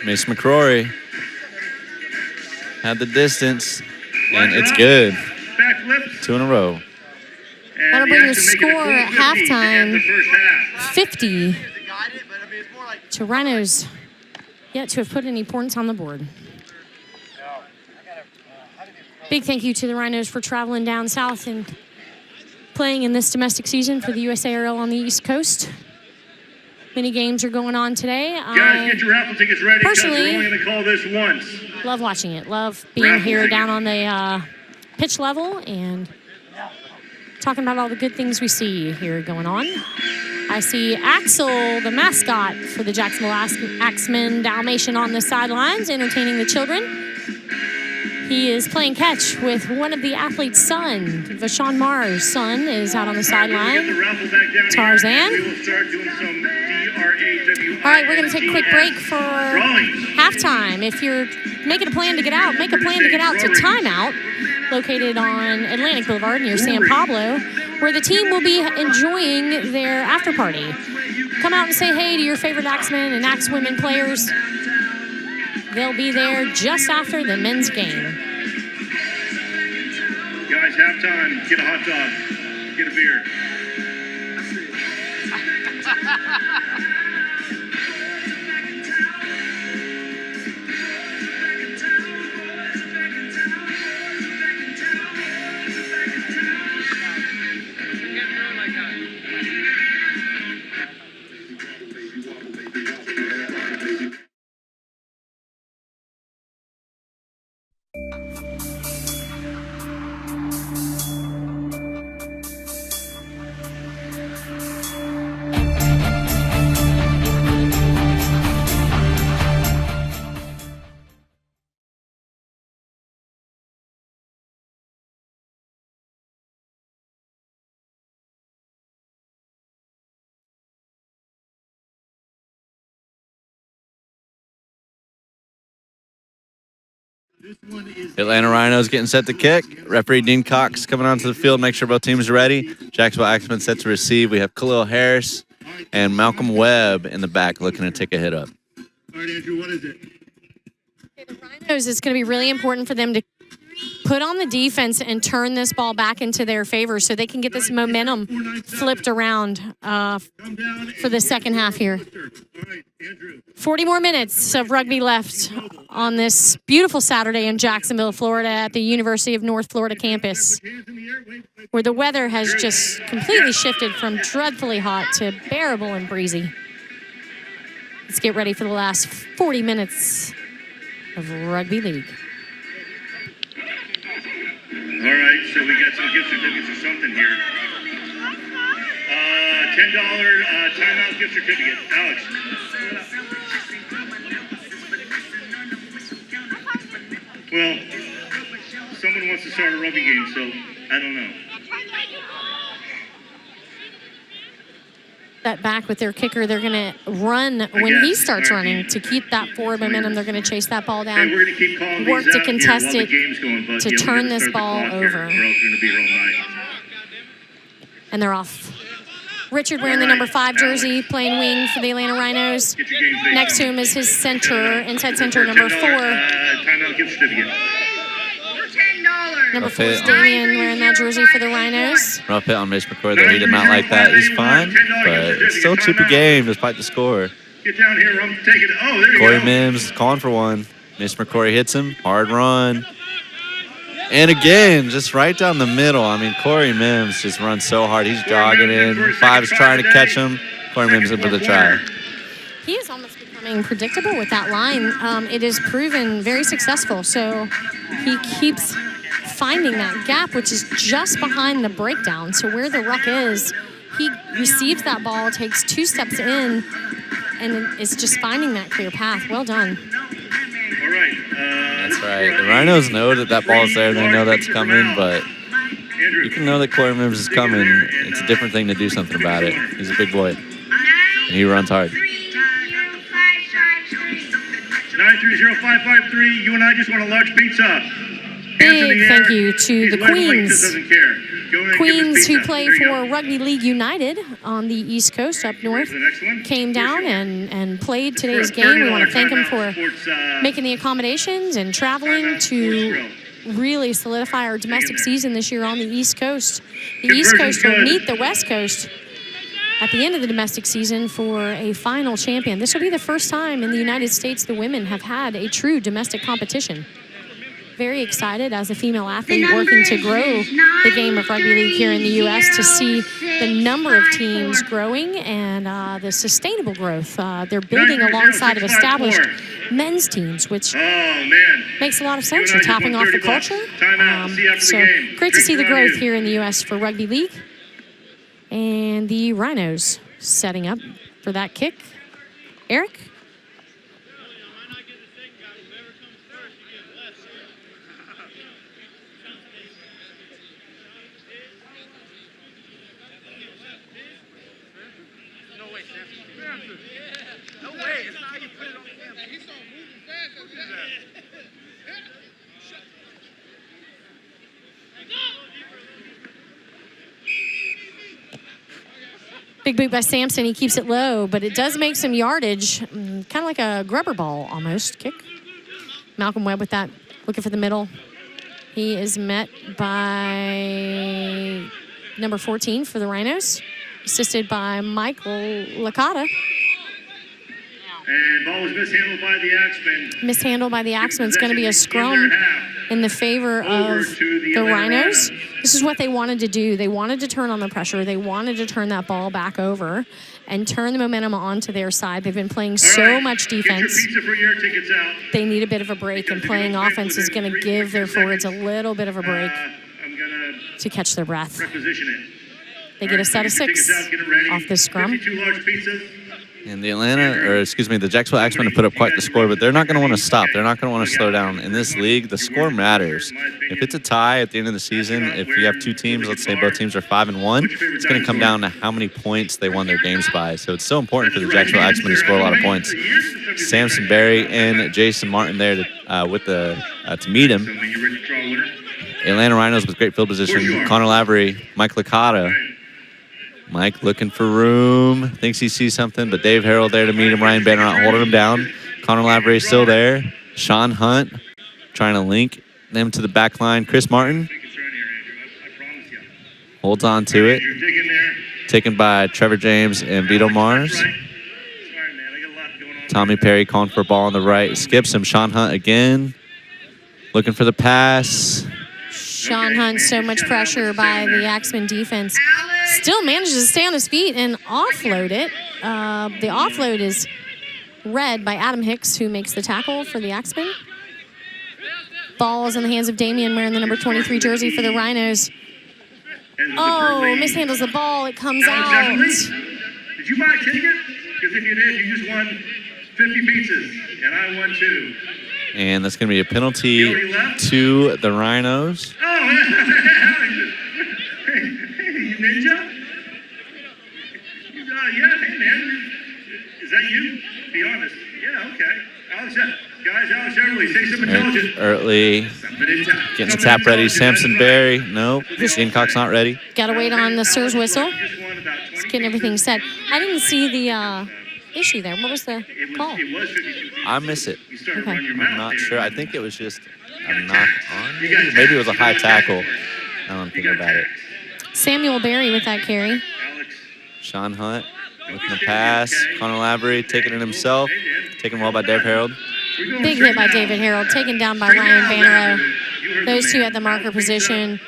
Mason McCrory had the distance, and it's good. 2 in a row. That'll bring your score at halftime 50 to Rhinos yet to have put any points on the board. Big thank you to the Rhinos for traveling down south and playing in this domestic season for the USARL on the East Coast. Many games are going on today. Guys, get your raffle tickets ready. Personally, we're only going to call this once. Love watching it. Love being here down on the pitch level and talking about all the good things we see here going on. I see Axel, the mascot for the Jacksonville Axemen Dalmatian, on the sidelines, entertaining the children. He is playing catch with one of the athlete's son. Vashon Marr's son is out on the sideline. Tarzan. All right, we're going to take a quick break for halftime. If you're making a plan to get out, make a plan to get out to Timeout, located on Atlantic Boulevard near San Pablo, where the team will be enjoying their after party. Come out and say hey to your favorite Axemen and Axewomen players. They'll be there just after the men's game. Guys, halftime. Get a hot dog. Get a beer. Atlanta Rhinos getting set to kick. Referee Dean Cox coming onto the field, make sure both teams are ready. Jacksonville Axemen set to receive. We have Khalil Harris and Malcolm Webb in the back looking to take a hit up. All right, Andrew, what is it? The Rhinos, it's going to be really important for them to put on the defense and turn this ball back into their favor so they can get this momentum flipped around for the second half here. 40 more minutes of rugby left on this beautiful Saturday in Jacksonville, Florida at the University of North Florida campus, where the weather has just completely shifted from dreadfully hot to bearable and breezy. Let's get ready for the last 40 minutes of rugby league. All right, so we got some gift certificates or something here. $10 timeout gift certificate. Alex. Well, someone wants to start a rugby game, so I don't know. That back with their kicker, they're going to run when he starts running to keep that forward momentum. They're going to chase that ball down, We're going to keep calling work these to out contest here while it, the game's going, but, to we turn gotta this start the ball clock here, over. or else we're going to be here all night. And they're off. Richard wearing the number 5 jersey, playing wing for the Atlanta Rhinos. Get your game face Next to on. him is his center, inside center, number 4. Timeout gift certificate. Number 4 is Damian wearing that jersey for the Rhinos. Rough hit on Mace McCoy. They hit him out like that. He's fine, but it's still a chippy game despite the score. Get down here. I'm taking it. Oh, there you Corey go. Mims calling for one. Mace McCoy hits him. Hard run. And again, just right down the middle. I mean, Corey Mims just runs so hard. He's jogging in. 5's trying to catch him. Corey Mims in for the try. He is almost becoming predictable with that line. It has proven very successful. So he keeps finding that gap, which is just behind the breakdown. So where the ruck is, he receives that ball, takes 2 steps in, and is just finding that clear path. Well done. All right. That's right. The Rhinos know that that ball's there. They know that's coming, but you can know that Corey Mims is coming. It's a different thing to do something about it. He's a big boy, and he runs hard. 930-553. You and I just want a large pizza. Big thank you to the Queens. Doesn't care. Go ahead and give us Queens, who pizza. play There you for go. Rugby League United on the East Coast up north, The next one. came down and played today's game. We want to thank them for making the accommodations and traveling to really solidify our domestic season this year on the East Coast. The East Coast will meet the West Coast at the end of the domestic season for a final champion. This will be the first time in the United States the women have had a true domestic competition. Very excited as a female athlete working to grow the game of rugby league here in the U.S. to see the number of teams growing and the sustainable growth. They're building alongside of established men's teams, which makes a lot of sense. You're tapping off the culture. So great to see the growth here in the U.S. for rugby league. And the Rhinos setting up for that kick. Eric? Big boot by Sampson. He keeps it low, but it does make some yardage. Kind of like a grubber ball almost kick. Malcolm Webb with that, looking for the middle. He is met by number 14 for the Rhinos, assisted by Michael Licata. And ball was mishandled by the Axemen. Mishandled by the Axemen. It's going to be a scrum in the favor of the Rhinos. This is what they wanted to do. They wanted to turn on the pressure. They wanted to turn that ball back over and turn the momentum onto their side. They've been playing so much defense. They need a bit of a break, and playing offense is going to give their forwards a little bit of a break to catch their breath. They get a set of 6 off this scrum. And the Jacksonville Axemen have put up quite the score, but they're not going to want to stop. They're not going to want to slow down. In this league, the score matters. If it's a tie at the end of the season, if you have 2 teams, let's say both teams are 5-1, it's going to come down to how many points they won their games by. So it's so important for the Jacksonville Axemen to score a lot of points. Samson Berry and Jason Martin there to meet him. Atlanta Rhinos with great field position. Connor Lavery, Mike Licata. Mike looking for room, thinks he sees something, but Dave Harold there to meet him. Ryan Banner not holding him down. Connor Lavery still there. Sean Hunt trying to link them to the back line. Chris Martin holds on to it. Taken by Trevor James and Vito Mars. Tommy Perry calling for a ball on the right. Skips him. Sean Hunt again. Looking for the pass. Sean Hunt, so much pressure by the Axemen defense. Still manages to stay on his feet and offload it. The offload is read by Adam Hicks, who makes the tackle for the Axemen. Ball is in the hands of Damian, wearing the number 23 jersey for the Rhinos. Oh, mishandles the ball. It comes out. Did you buy a ticket? Because if you did, you just won 50 pizzas, and I won 2. And that's going to be a penalty to the Rhinos. Oh, hey, Ninja? Yeah, hey, man. Is that you? Be honest. Yeah, okay. Alex Everly, say something intelligent. Early getting the tap ready. Samson Berry. Nope. Gamecock's not ready. Got to wait on the Sirs whistle. Just getting everything set. I didn't see the issue there. What was the call? I miss it. Okay. I'm not sure. I think it was just a knock on. Maybe it was a high tackle. Now I'm thinking about it. Samuel Berry with that carry. Sean Hunt looking to pass. Connor Lavery taking it himself. Taken well by Dave Harold. Big hit by David Harold. Taken down by Ryan Bannero. Those two at the marker position.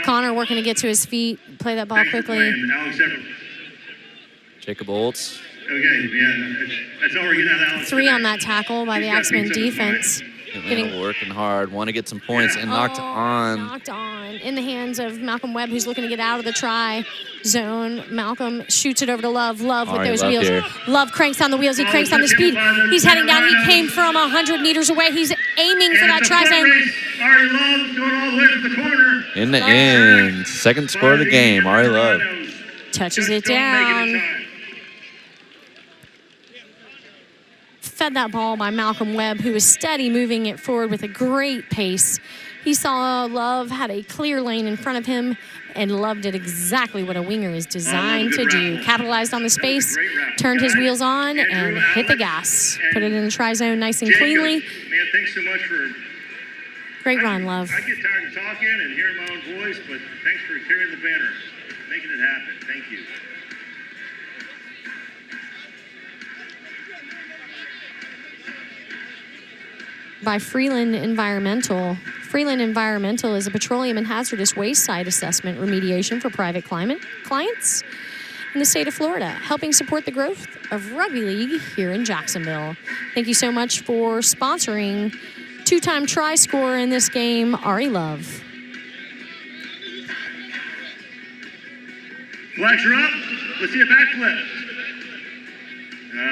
Connor working to get to his feet. Play that ball quickly. Jacob Oltz. Okay, yeah, that's all we're getting out of Alex. 3 on that tackle by the Axemen defense. Atlanta working hard, want to get some points, and knocked on. Knocked on in the hands of Malcolm Webb, who's looking to get out of the try zone. Malcolm shoots it over to Love. Love with those wheels. Here. Love cranks on the wheels. He cranks on the speed. He's heading down. He came from 100 meters away. He's aiming for that try zone. Ari Love going all the way to the corner. In the end, second score of the game, Ari Love. Touches it down. Fed that ball by Malcolm Webb, who was steady moving it forward with a great pace. He saw Love had a clear lane in front of him, and Love did exactly what a winger is designed to do. Capitalized on the space, turned his wheels on, and hit the gas. Put it in the try zone nice and cleanly. Man, thanks so much for... Great run, Love. I get tired of talking and hearing my own voice, but thanks for carrying the banner, making it happen. Thank you. By Freeland Environmental. Freeland Environmental is a petroleum and hazardous waste site assessment remediation for private clients in the state of Florida, helping support the growth of rugby league here in Jacksonville. Thank you so much for sponsoring 2-time try scorer in this game, Ari Love. Flags are up. Let's see a backflip.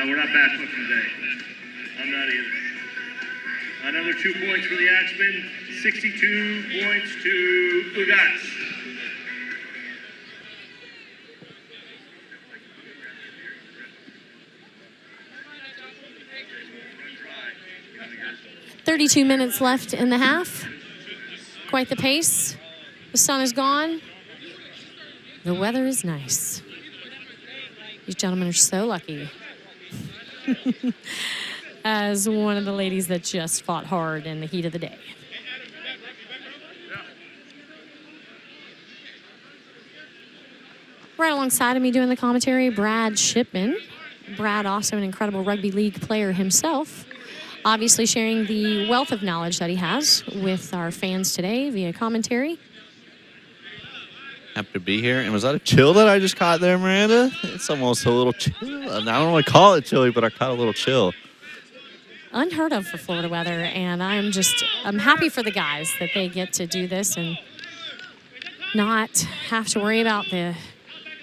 We're not backflipping today. I'm not either. Another 2 points for the Axemen. 62 points to Ugats. .32 minutes left in the half. Quite the pace. The sun is gone. The weather is nice. These gentlemen are so lucky. As one of the ladies that just fought hard in the heat of the day. Right alongside of me doing the commentary, Brad Shipman. Brad, also an incredible rugby league player himself. Obviously sharing the wealth of knowledge that he has with our fans today via commentary. Happy to be here. And was that a chill that I just caught there, Miranda? It's almost a little chill. I don't want to call it chilly, but I caught a little chill. Unheard of for Florida weather, and I'm happy for the guys that they get to do this and not have to worry about the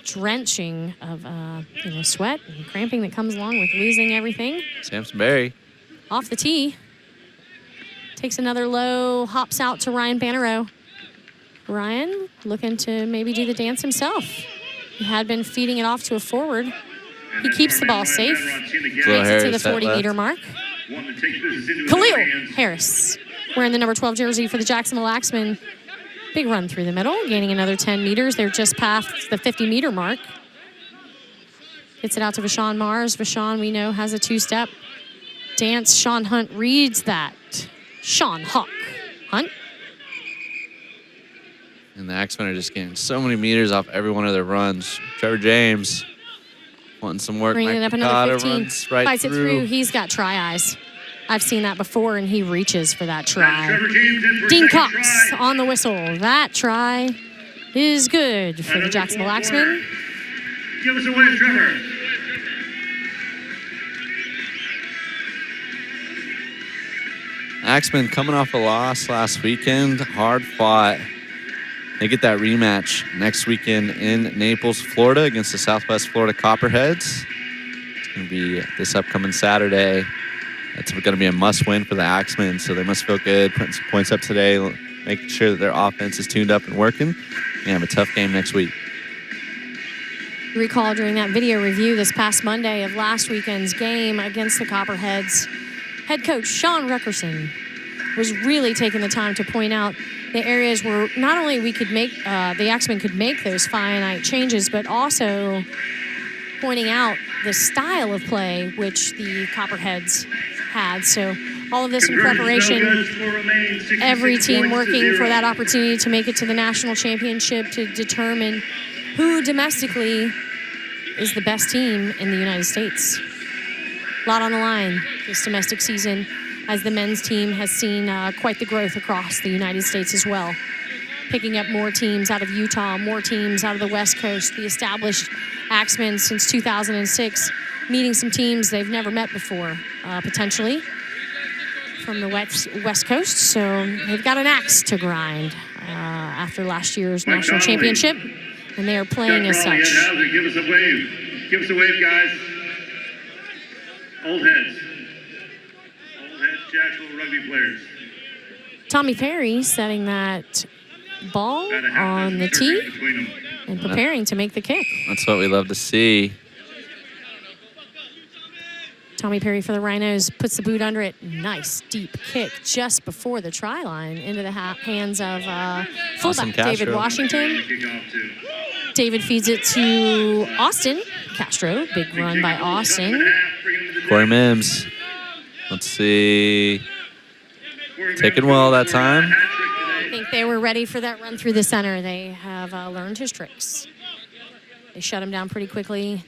drenching of sweat and cramping that comes along with losing everything. Samson Berry. Off the tee. Takes another low, hops out to Ryan Bannerow. Ryan looking to maybe do the dance himself. He had been feeding it off to a forward. He keeps the ball safe. Makes it to the 40-meter mark. Khalil Harris, wearing the number 12 jersey for the Jacksonville Axemen. Big run through the middle, gaining another 10 meters. They're just past the 50-meter mark. Gets it out to Vashon Mars. Vashon, we know, has a two-step dance. Sean Hunt reads that. Sean Hawk Hunt. And the Axemen are just getting so many meters off every one of their runs. Trevor James wanting some work. Bringing it up another 15. Runs right Fights it through. He's got try eyes. I've seen that before, and he reaches for that try. Dean Cox on the whistle. That try is good for the Jacksonville Axemen. Give us a win, Trevor. Axemen coming off a loss last weekend. Hard fought. They get that rematch next weekend in Naples, Florida against the Southwest Florida Copperheads. It's going to be this upcoming Saturday. It's going to be a must-win for the Axemen, so they must feel good, putting some points up today, making sure that their offense is tuned up and working. They have a tough game next week. You recall during that video review this past Monday of last weekend's game against the Copperheads, head coach Sean Ruckerson was really taking the time to point out the areas where not only we could make, the Axemen could make those finite changes, but also pointing out the style of play which the Copperheads had. So all of this in preparation, every team working for that opportunity to make it to the national championship to determine who domestically is the best team in the United States. A lot on the line this domestic season, as the men's team has seen quite the growth across the United States as well. Picking up more teams out of Utah, more teams out of the West Coast, the established Axemen since 2006, meeting some teams they've never met before, potentially, from the West Coast. So they've got an axe to grind after last year's national championship, and they are playing as such. Give us a wave. Give us a wave, guys. Old heads. Jacksonville rugby players. Tommy Perry setting that ball on the tee and preparing to make the kick. That's what we love to see. Tommy Perry for the Rhinos puts the boot under it. Nice deep kick just before the try line into the hands of fullback David Washington. David feeds it to Austin Castro. Big run by Austin. Corey Mims. Let's see. Taking well that time. I think they were ready for that run through the center. They have learned his tricks. They shut him down pretty quickly.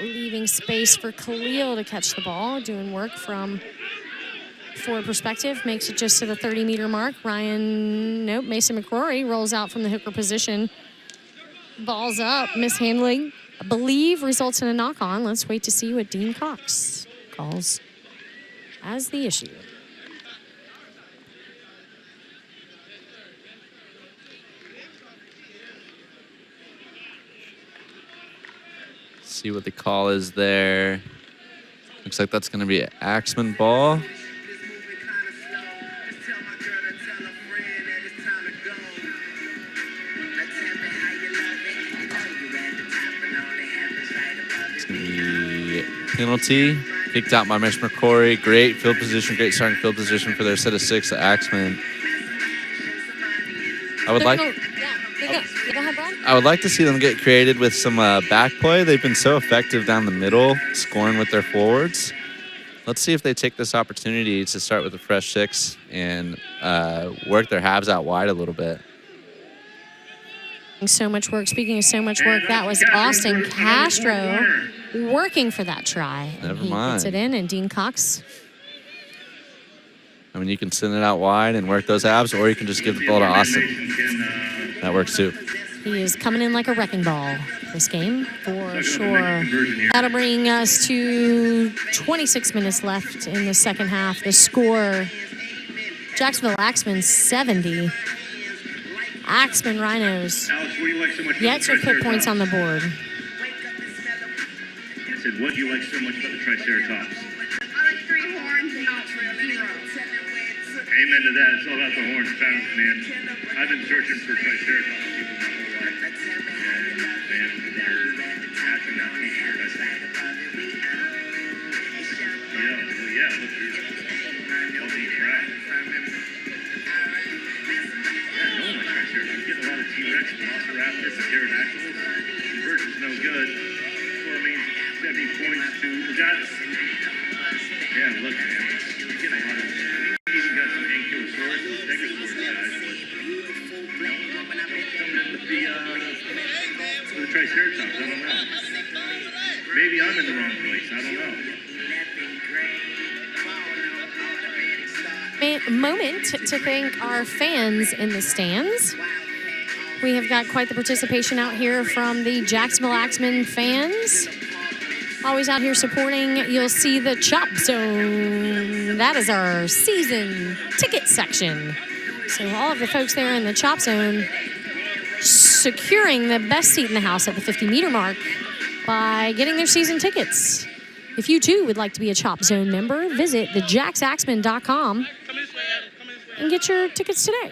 Leaving space for Khalil to catch the ball. Doing work from forward perspective. Makes it just to the 30-meter mark. Mason McCrory rolls out from the hooker position. Ball's up. Mishandling, I believe, results in a knock-on. Let's wait to see what Dean Cox calls as the issue. See what the call is there. Looks like that's going to be an Axemen ball. It's going to be a penalty. Kicked out by Mitch McCrory. Great field position, great starting field position for their set of 6 at Axemen. The Go ahead, Brad. I would like to see them get created with some back play. They've been so effective down the middle, scoring with their forwards. Let's see if they take this opportunity to start with a fresh 6 and work their halves out wide a little bit. So much work. Speaking of so much work, that was Austin Castro working for that try. Never He mind. puts it in, and Dean Cox. I mean, you can send it out wide and work those halves, or you can just give the ball to Austin. That works too. He is coming in like a wrecking ball this game, for sure. That'll bring us to 26 minutes left in the second half. The score, Jacksonville Axemen 70. Axemen Rhinos Alex, what do you like so much yet about the to put points on the board. I said, what do you like so much about the Triceratops? I like 3 horns and not 0. Amen to that. It's all about the horns, fountains, man. I've been searching for Triceratops people my whole life. And man, you're passing that t-shirt. I said, yeah, look, you're healthy and proud. Yeah, no one likes Triceratops. I'm getting a lot of T-Rex, Velociraptors, and pterodactyls. Convergence no good. Well, I mean, 70 points to the guys. Yeah, look, man. You're getting a lot of. Even got some Ankylosaurus and Stegosaurus guys, but coming in with the Triceratops, I don't know. Maybe I'm in the wrong place, I don't know. A moment to thank our fans in the stands. We have got quite the participation out here from the Jacksonville Axemen fans. Always out here supporting. You'll see the Chop Zone. That is our season ticket section. So all of the folks there in the Chop Zone securing the best seat in the house at the 50-meter mark by getting their season tickets. If you too would like to be a Chop Zone member, visit thejacksaxemen.com and get your tickets today.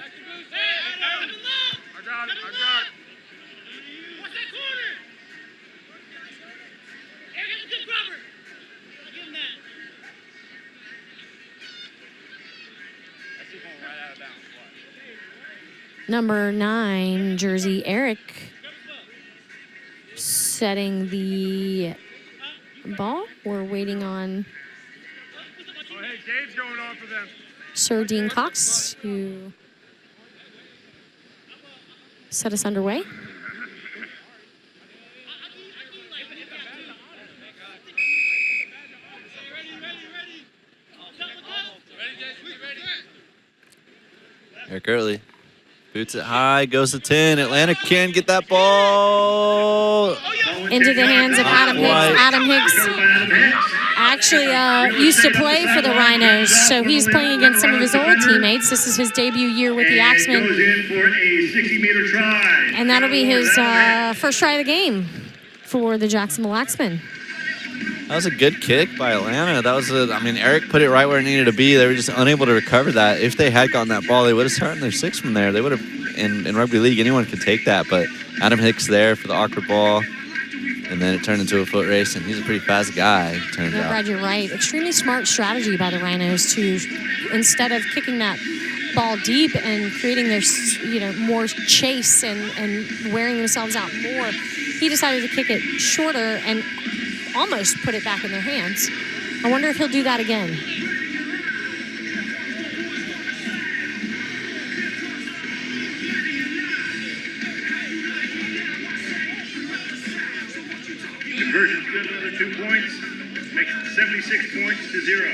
Number 9, jersey Eric, setting the ball. We're waiting on Sir Dean Cox to set us underway. Eric Early boots it high, goes to 10. Atlanta can get that ball. Into the hands of Adam Hicks. Adam Hicks actually used to play for the Rhinos, so he's playing against some of his old teammates. This is his debut year with the Axemen. Goes in for a 60-meter try. And that'll be his first try of the game for the Jacksonville Axemen. That was a good kick by Atlanta. That was Eric put it right where it needed to be. They were just unable to recover that. If they had gotten that ball, they would have started their 6 from there. They would have, in rugby league, anyone could take that. But Adam Hicks there for the awkward ball. And then it turned into a foot race, and he's a pretty fast guy, turns out. Brad, you're right. Extremely smart strategy by the Rhinos to, instead of kicking that ball deep and creating their, more chase and wearing themselves out more, he decided to kick it shorter and almost put it back in their hands. I wonder if he'll do that again. Conversion's good, another 2 points. Makes it 76 points to 0.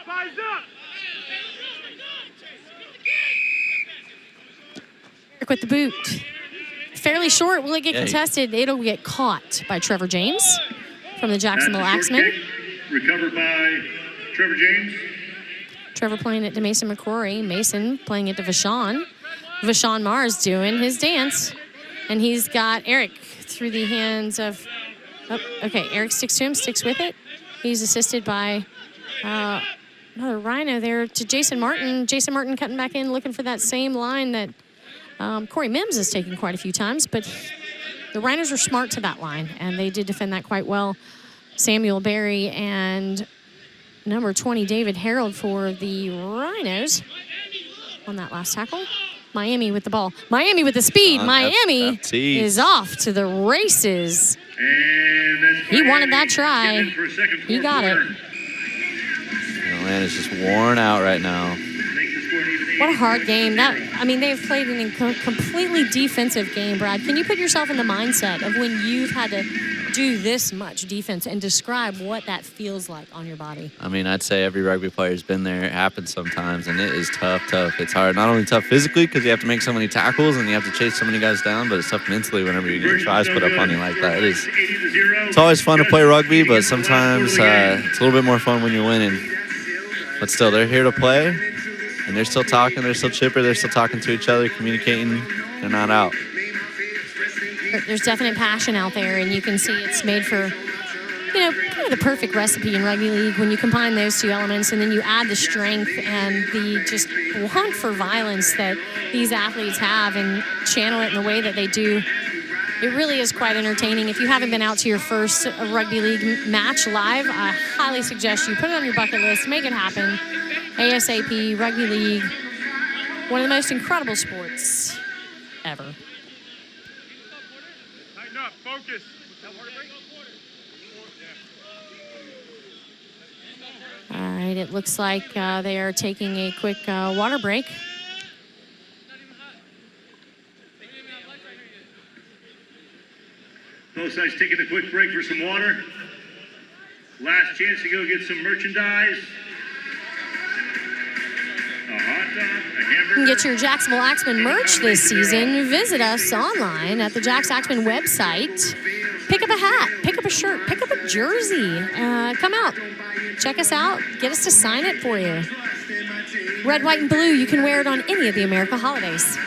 Eyes up! Eric with the boot. Fairly short. Will it get contested? It'll get caught by Trevor James from the Jacksonville Axemen. Recovered by Trevor James. Trevor playing it to Mason McCrory. Mason playing it to Vashon. Vashon Mars doing his dance. And he's got Eric through the hands of... Oh, okay, Eric sticks to him, sticks with it. He's assisted by another Rhino there to Jason Martin. Jason Martin cutting back in, looking for that same line that Corey Mims has taken quite a few times. But the Rhinos were smart to that line, and they did defend that quite well. Samuel Berry and number 20, David Harold for the Rhinos on that last tackle. Miami with the ball. Miami with the speed. Miami is off to the races. He wanted that try. He got it. Atlanta's just worn out right now. What a hard game. They've played in a completely defensive game, Brad. Can you put yourself in the mindset of when you've had to do this much defense and describe what that feels like on your body? I mean, I'd say every rugby player's been there. It happens sometimes, and it is tough. It's hard. Not only tough physically because you have to make so many tackles and you have to chase so many guys down, but it's tough mentally whenever you get tries put up on you like that. It's always fun to play rugby, but sometimes it's a little bit more fun when you're winning. But still, they're here to play, and they're still talking. They're still chipper. They're still talking to each other, communicating. They're not out. There's definite passion out there, and you can see it's made for, kind of the perfect recipe in rugby league when you combine those two elements and then you add the strength and the just want for violence that these athletes have and channel it in the way that they do. It really is quite entertaining. If you haven't been out to your first rugby league match live, I highly suggest you put it on your bucket list, make it happen. ASAP, rugby league, one of the most incredible sports ever. Focus. All right, it looks like they are taking a quick water break. Both sides taking a quick break for some water. Last chance to go get some merchandise. A hot dog, a hamburger. You can get your Jacksonville Axemen merch this season. Visit us online at the Jax Axemen website. Pick up a hat, pick up a shirt, pick up a jersey. Come out, check us out, get us to sign it for you. Red, white, and blue, you can wear it on any of the America holidays.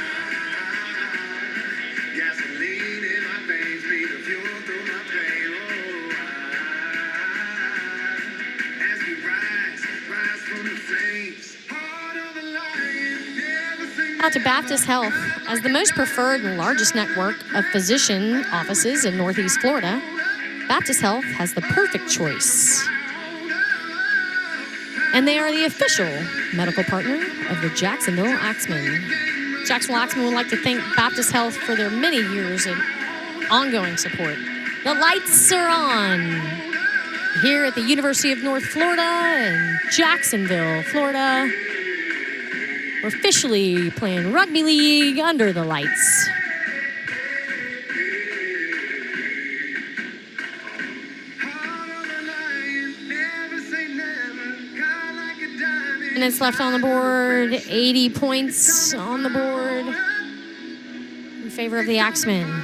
Out to Baptist Health. As the most preferred and largest network of physician offices in Northeast Florida, Baptist Health has the perfect choice. And they are the official medical partner of the Jacksonville Axemen. Jacksonville Axemen would like to thank Baptist Health for their many years of ongoing support. The lights are on here at the University of North Florida in Jacksonville, Florida. We're officially playing rugby league under the lights. Minutes left on the board, 80 points on the board in favor of the Axemen.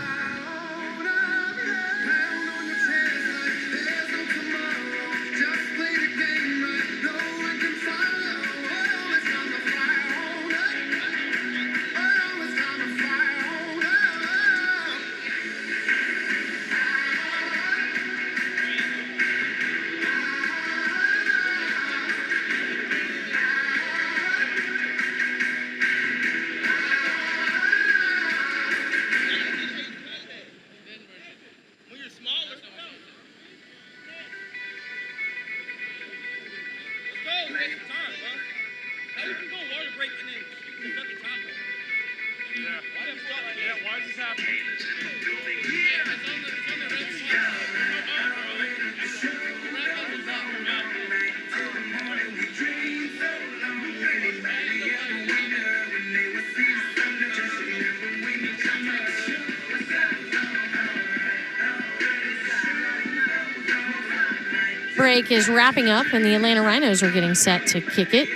Break is wrapping up, and the Atlanta Rhinos are getting set to kick it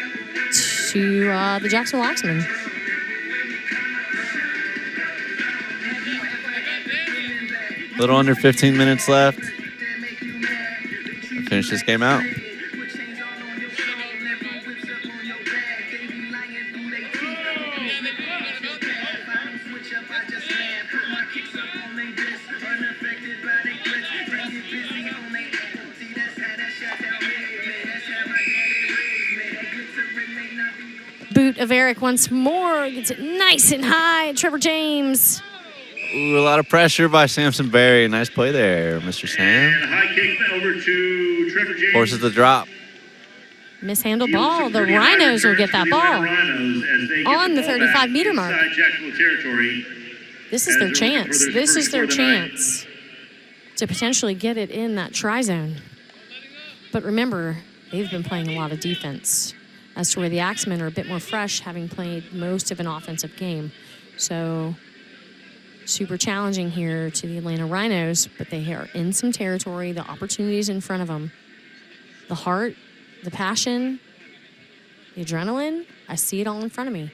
to the Jacksonville Axemen. little under 15 minutes left. Finish this game out. Boot of Eric once more. Gets it nice and high. Trevor James. Ooh, a lot of pressure by Samson Berry. Nice play there, Mr. Sam. And a high kick over to Trevor James. Forces the drop. Mishandled ball. The Rhinos will get that ball on the 35-meter mark. Jacksonville territory. This is their chance. This is their chance to potentially get it in that tri-zone. But remember, they've been playing a lot of defense, as to where the Axemen are a bit more fresh, having played most of an offensive game. So super challenging here to the Atlanta Rhinos, but they are in some territory. The opportunities in front of them. The heart, the passion, the adrenaline, I see it all in front of me.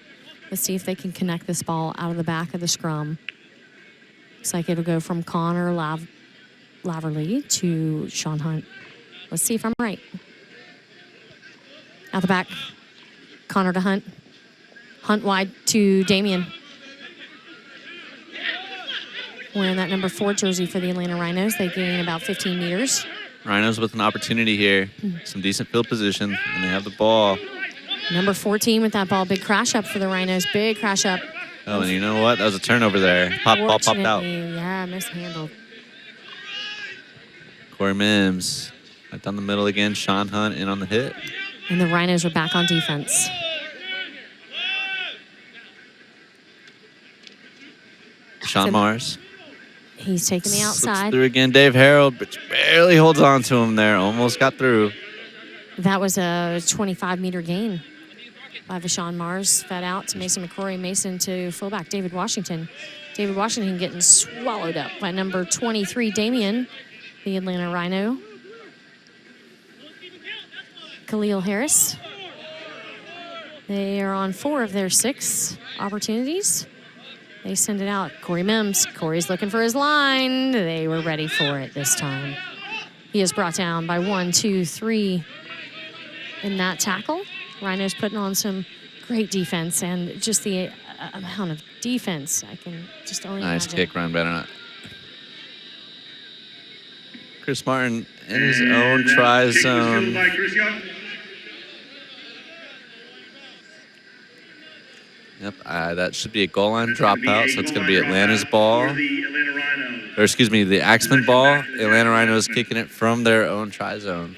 Let's see if they can connect this ball out of the back of the scrum. Looks like it'll go from Connor Laverly to Sean Hunt. Let's see if I'm right. Out the back, Connor to Hunt. Hunt wide to Damien. Wearing that number 4 jersey for the Atlanta Rhinos. They gain about 15 meters. Rhinos with an opportunity here. Some decent field position, and they have the ball. Number 14 with that ball. Big crash up for the Rhinos. Big crash up. Oh, and you know what? That was a turnover there. Ball popped out. Yeah, mishandled. Corey Mims. Right down the middle again. Sean Hunt in on the hit. And the Rhinos are back on defense. Sean Mars. He's taking the Slips outside. through again. Dave Harold, but barely holds on to him there. Almost got through. That was a 25-meter gain by Vashon Mars. Fed out to Mason McCrory. Mason to fullback David Washington. David Washington getting swallowed up by number 23, Damien, the Atlanta Rhino. Khalil Harris. They are on 4 of their 6 opportunities. They send it out. Corey Mims. Corey's looking for his line. They were ready for it this time. He is brought down by 1, 2, 3 in that tackle. Rhinos putting on some great defense, and just the amount of defense, I can just only Nice imagine. kick, Ryan Bennett. Chris Martin in his own try zone. Yep, that should be a goal line dropout, so it's going to be Atlanta's ball. Or excuse me, the Axemen ball. Atlanta Rhinos kicking it from their own try zone.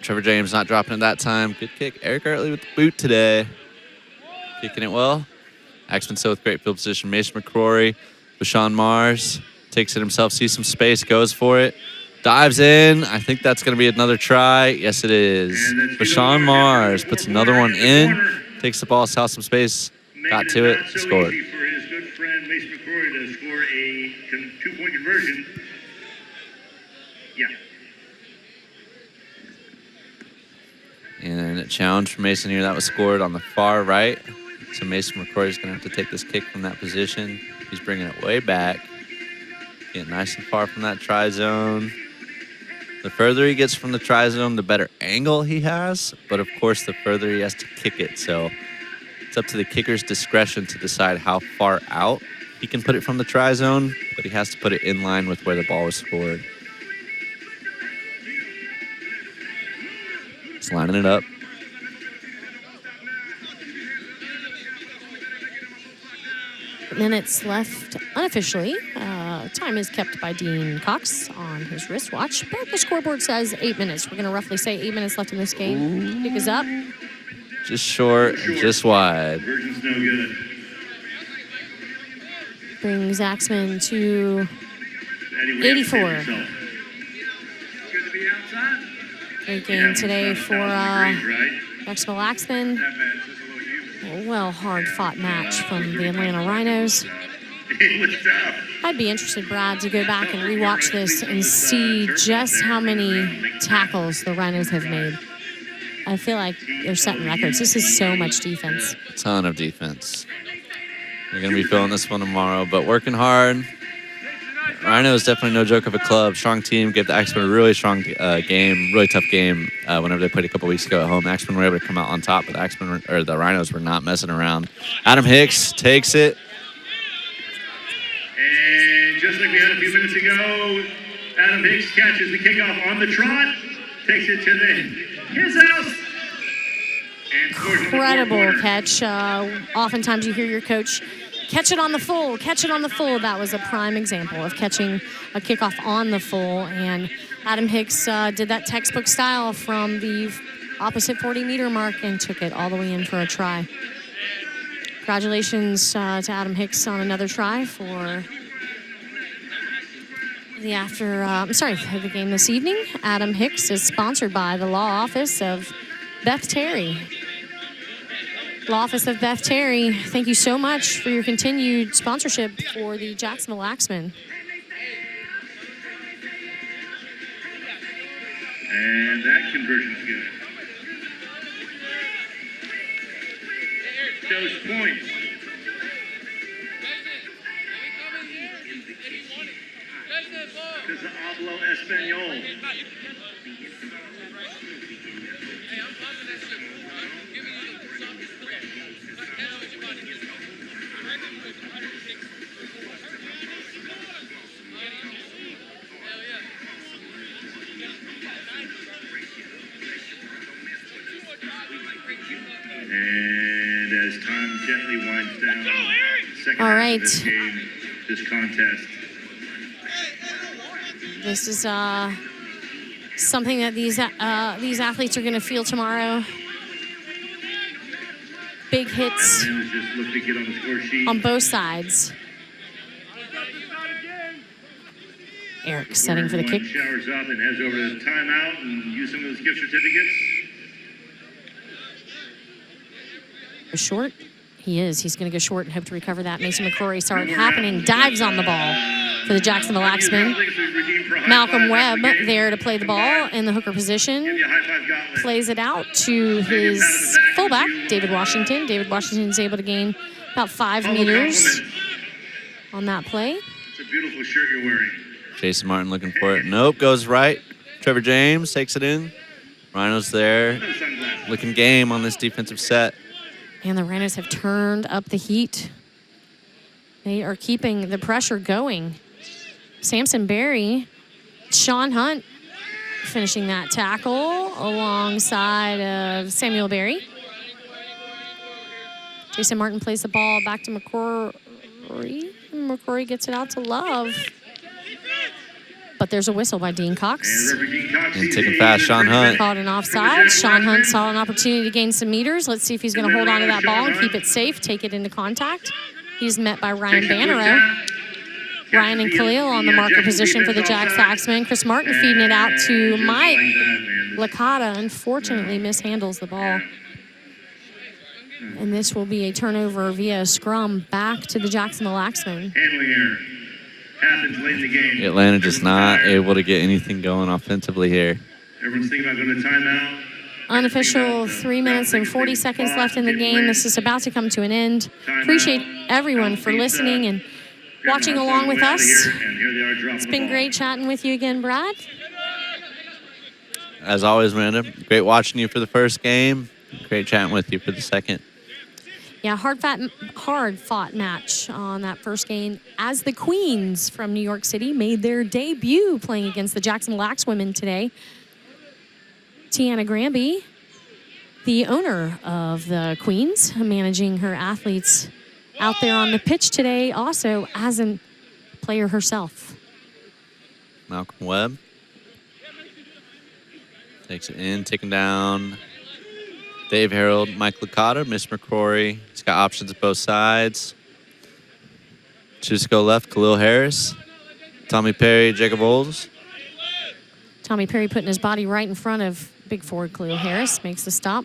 Trevor James not dropping it that time. Good kick. Eric Hartley with the boot today. Kicking it well. Axemen still with great field position. Mason McCrory, Vashon Mars takes it himself, sees some space, goes for it. Dives in. I think that's going to be another try. Yes, it is. Vashon Mars puts another one in. Takes the ball, saw some space, got to it, scored. For his good friend Mason McCrory to score a 2-point conversion. Yeah. And a challenge for Mason here. That was scored on the far right. So Mason McCrory is going to have to take this kick from that position. He's bringing it way back. Getting nice and far from that try zone. The further he gets from the try zone, the better angle he has. But of course, the further he has to kick it. So it's up to the kicker's discretion to decide how far out he can put it from the try zone, but he has to put it in line with where the ball was scored. Just lining it up. Minutes left unofficially. Time is kept by Dean Cox on his wristwatch, but the scoreboard says 8 minutes. We're going to roughly say 8 minutes left in this game. Kick is up. Just short and just wide. Conversion's no good. Brings Axemen to Anyway, 84. Good to be outside. Great game today for right? Jacksonville Axemen. A well hard-fought match from the Atlanta Rhinos. It was tough. I'd be interested, Brad, to go back and rewatch this and see just how many tackles the Rhinos have made. I feel like they're setting records. This is so much defense. Ton of defense. You're going to be feeling this one tomorrow, but working hard. Rhino is definitely no joke of a club. Strong team. Gave the Axemen a really strong game, really tough game whenever they played a couple weeks ago at home. Axemen were able to come out on top, but the Rhinos were not messing around. Adam Hicks takes it. And just like we had a few minutes ago, Adam Hicks catches the kickoff on the trot, takes it to his house. And scores on the Incredible four-pointer. catch. Oftentimes you hear your coach, catch it on the full, catch it on the full. That was a prime example of catching a kickoff on the full. And Adam Hicks did that textbook style from the opposite 40-meter mark and took it all the way in for a try. Congratulations to Adam Hicks on another try for the game this evening. Adam Hicks is sponsored by the Law Office of Beth Terry. Law Office of Beth Terry, thank you so much for your continued sponsorship for the Jacksonville Axemen. And that conversion's good. Those points. Because of Hablo Espanol. And as time gently winds down, second All half right. of this game, this contest. This is something that these athletes are going to feel tomorrow. Big hits Rhinos just look to get on the score sheet. on both sides. Eric setting for the kick. Showers up and heads over to the timeout and use some of those gift certificates. Short. He is. He's going to go short and hope to recover that. Mason McCrory saw it happening. Dives on the ball for the Jacksonville Axemen. Malcolm Webb there to play the ball in the hooker position. Plays it out to his fullback, David Washington. David Washington's able to gain about 5 meters on that play. It's a beautiful shirt you're wearing. Jason Martin looking for it. Nope, goes right. Trevor James takes it in. Rhinos there. Looking game on this defensive set. And the Rhinos have turned up the heat. They are keeping the pressure going. Samson Berry, Sean Hunt finishing that tackle alongside of Samuel Berry. Jason Martin plays the ball back to McCrory. McCrory gets it out to Love. But there's a whistle by Dean Cox. And taking fast, Sean Hunt. Called an offside. Sean Hunt saw an opportunity to gain some meters. Let's see if he's going to hold on to that ball and keep it safe, take it into contact. He's met by Ryan Bannero. Ryan and Khalil on the marker position for the Jacks Axemen. Chris Martin feeding it out to Mike. Licata unfortunately mishandles the ball. And this will be a turnover via scrum back to the Jacksonville Axemen. Handling error. Happens late in the game. Atlanta just not able to get anything going offensively here. Everyone's thinking about going to timeout. Unofficial 3 minutes and 40 seconds left in the game. This is about to come to an end. Appreciate everyone for listening and watching along with us. It's been great chatting with you again, Brad. As always, Miranda, great watching you for the first game. Great chatting with you for the second. Yeah, hard-fought match on that first game as the Queens from New York City made their debut playing against the Jacksonville Axemen today. Tiana Granby, the owner of the Queens, managing her athletes out there on the pitch today, also as a player herself. Malcolm Webb takes it in, taking down Dave Harold, Mike Licata, Miss McCrory. He's got options at both sides. Choose to go left, Khalil Harris. Tommy Perry, Jacob Olds. Tommy Perry putting his body right in front of big forward Khalil Harris. Makes the stop.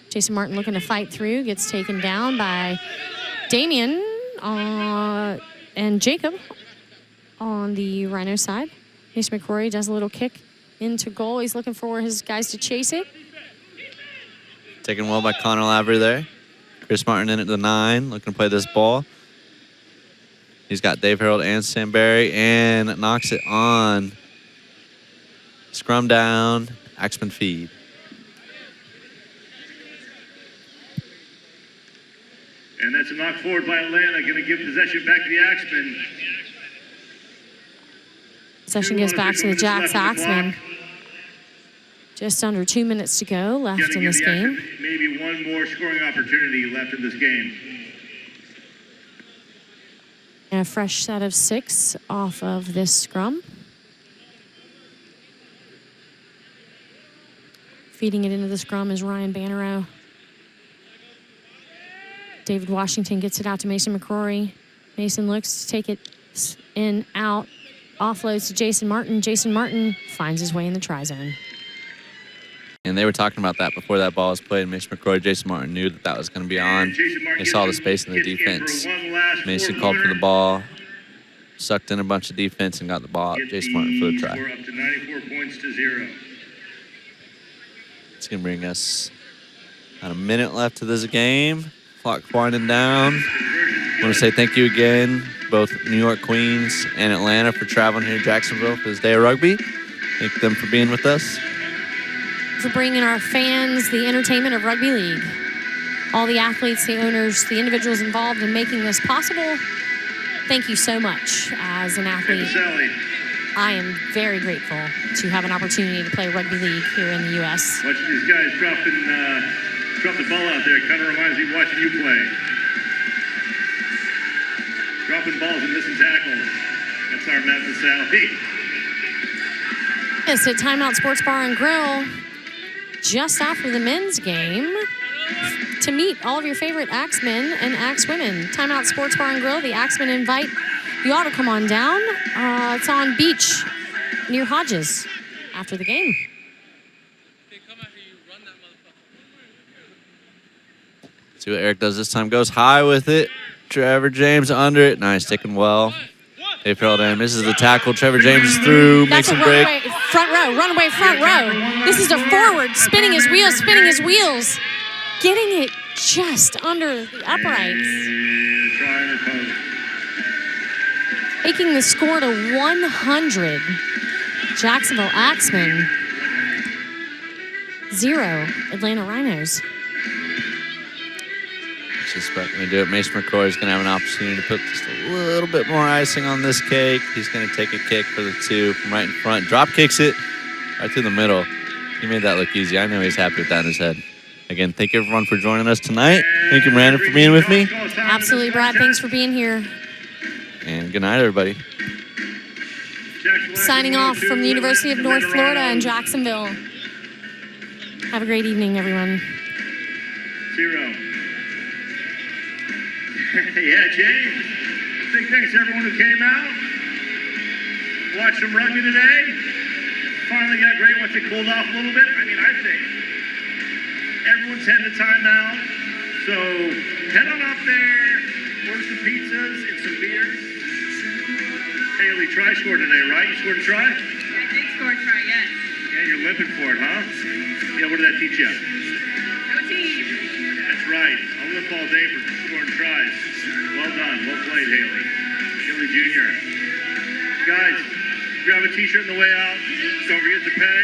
Jason Martin looking to fight through. Gets taken down by Damian and Jacob on the Rhino side. Mason McCrory does a little kick into goal. He's looking for his guys to chase it. Taken well by Connor Lavery there. Chris Martin in at the 9, looking to play this ball. He's got Dave Harold and Sam Barry, and knocks it on. Scrum down, Axemen feed. And that's a knock forward by Atlanta. Going to give possession back to the Axemen. Possession goes back to the Jacks Axemen. Just under 2 minutes to go left in this game. Maybe one more scoring opportunity left in this game. And a fresh set of 6 off of this scrum. Feeding it into the scrum is Ryan Bannerow. David Washington gets it out to Mason McCrory. Mason looks to take it in, out, offloads to Jason Martin. Jason Martin finds his way in the try zone. And they were talking about that before that ball was played. Mason McCrory, Jason Martin knew that that was going to be on. They saw the space in the defense. Mason called for the ball, sucked in a bunch of defense, and got the ball out. Jason Martin for the try. We're up to 94 points to 0. It's going to bring us about a minute left to this game. Clock winding down. I want to say thank you again, both New York Queens and Atlanta, for traveling here to Jacksonville for this day of rugby. Thank them for being with us. For bringing our fans the entertainment of rugby league. All the athletes, the owners, the individuals involved in making this possible, thank you so much. As an athlete, I am very grateful to have an opportunity to play rugby league here in the U.S. Watching these guys drop the ball out there kind of reminds me of watching you play. Dropping balls and missing tackles. That's our Memphis Sally. Yes, at Timeout Sports Bar and Grill, just after the men's game, to meet all of your favorite Axemen and Axewomen. Timeout Sports Bar and Grill, the Axemen invite you all to come on down. It's on Beach near Hodges after the game. See what Eric does this time. Goes high with it. Trevor James under it. Nice, taken well. Dave Harold and misses the tackle. Trevor James is through. That's makes a a break. runaway front row. This is a forward, spinning his wheels. Getting it just under the uprights. Taking the score to 100. Jacksonville Axemen, 0 Atlanta Rhinos. Just about going to do it. Mason McCrory is going to have an opportunity to put just a little bit more icing on this cake. He's going to take a kick for the 2 from right in front. Drop kicks it right through the middle. He made that look easy. I know he's happy with that in his head. Again, thank you everyone for joining us tonight. Thank you, Miranda, for being with me. Absolutely, Brad. Thanks for being here. And good night, everybody. Signing off from the University of North Florida in Jacksonville. Have a great evening, everyone. 0. Yeah, James. Big thanks to everyone who came out. Watched some rugby today. Finally got great once it cooled off a little bit. I mean, I think everyone's heading to timeout. So head on up there, order some pizzas and some beers. Haley, try scored today, right? You scored a try? I did score a try, yes. Yeah, you're limping for it, huh? Yeah, what did that teach you? No team. That's right. I'll limp all day for scoring tries. Well done. Well played, Haley. Haley Jr. Guys, grab a t-shirt on the way out. Don't forget to pay.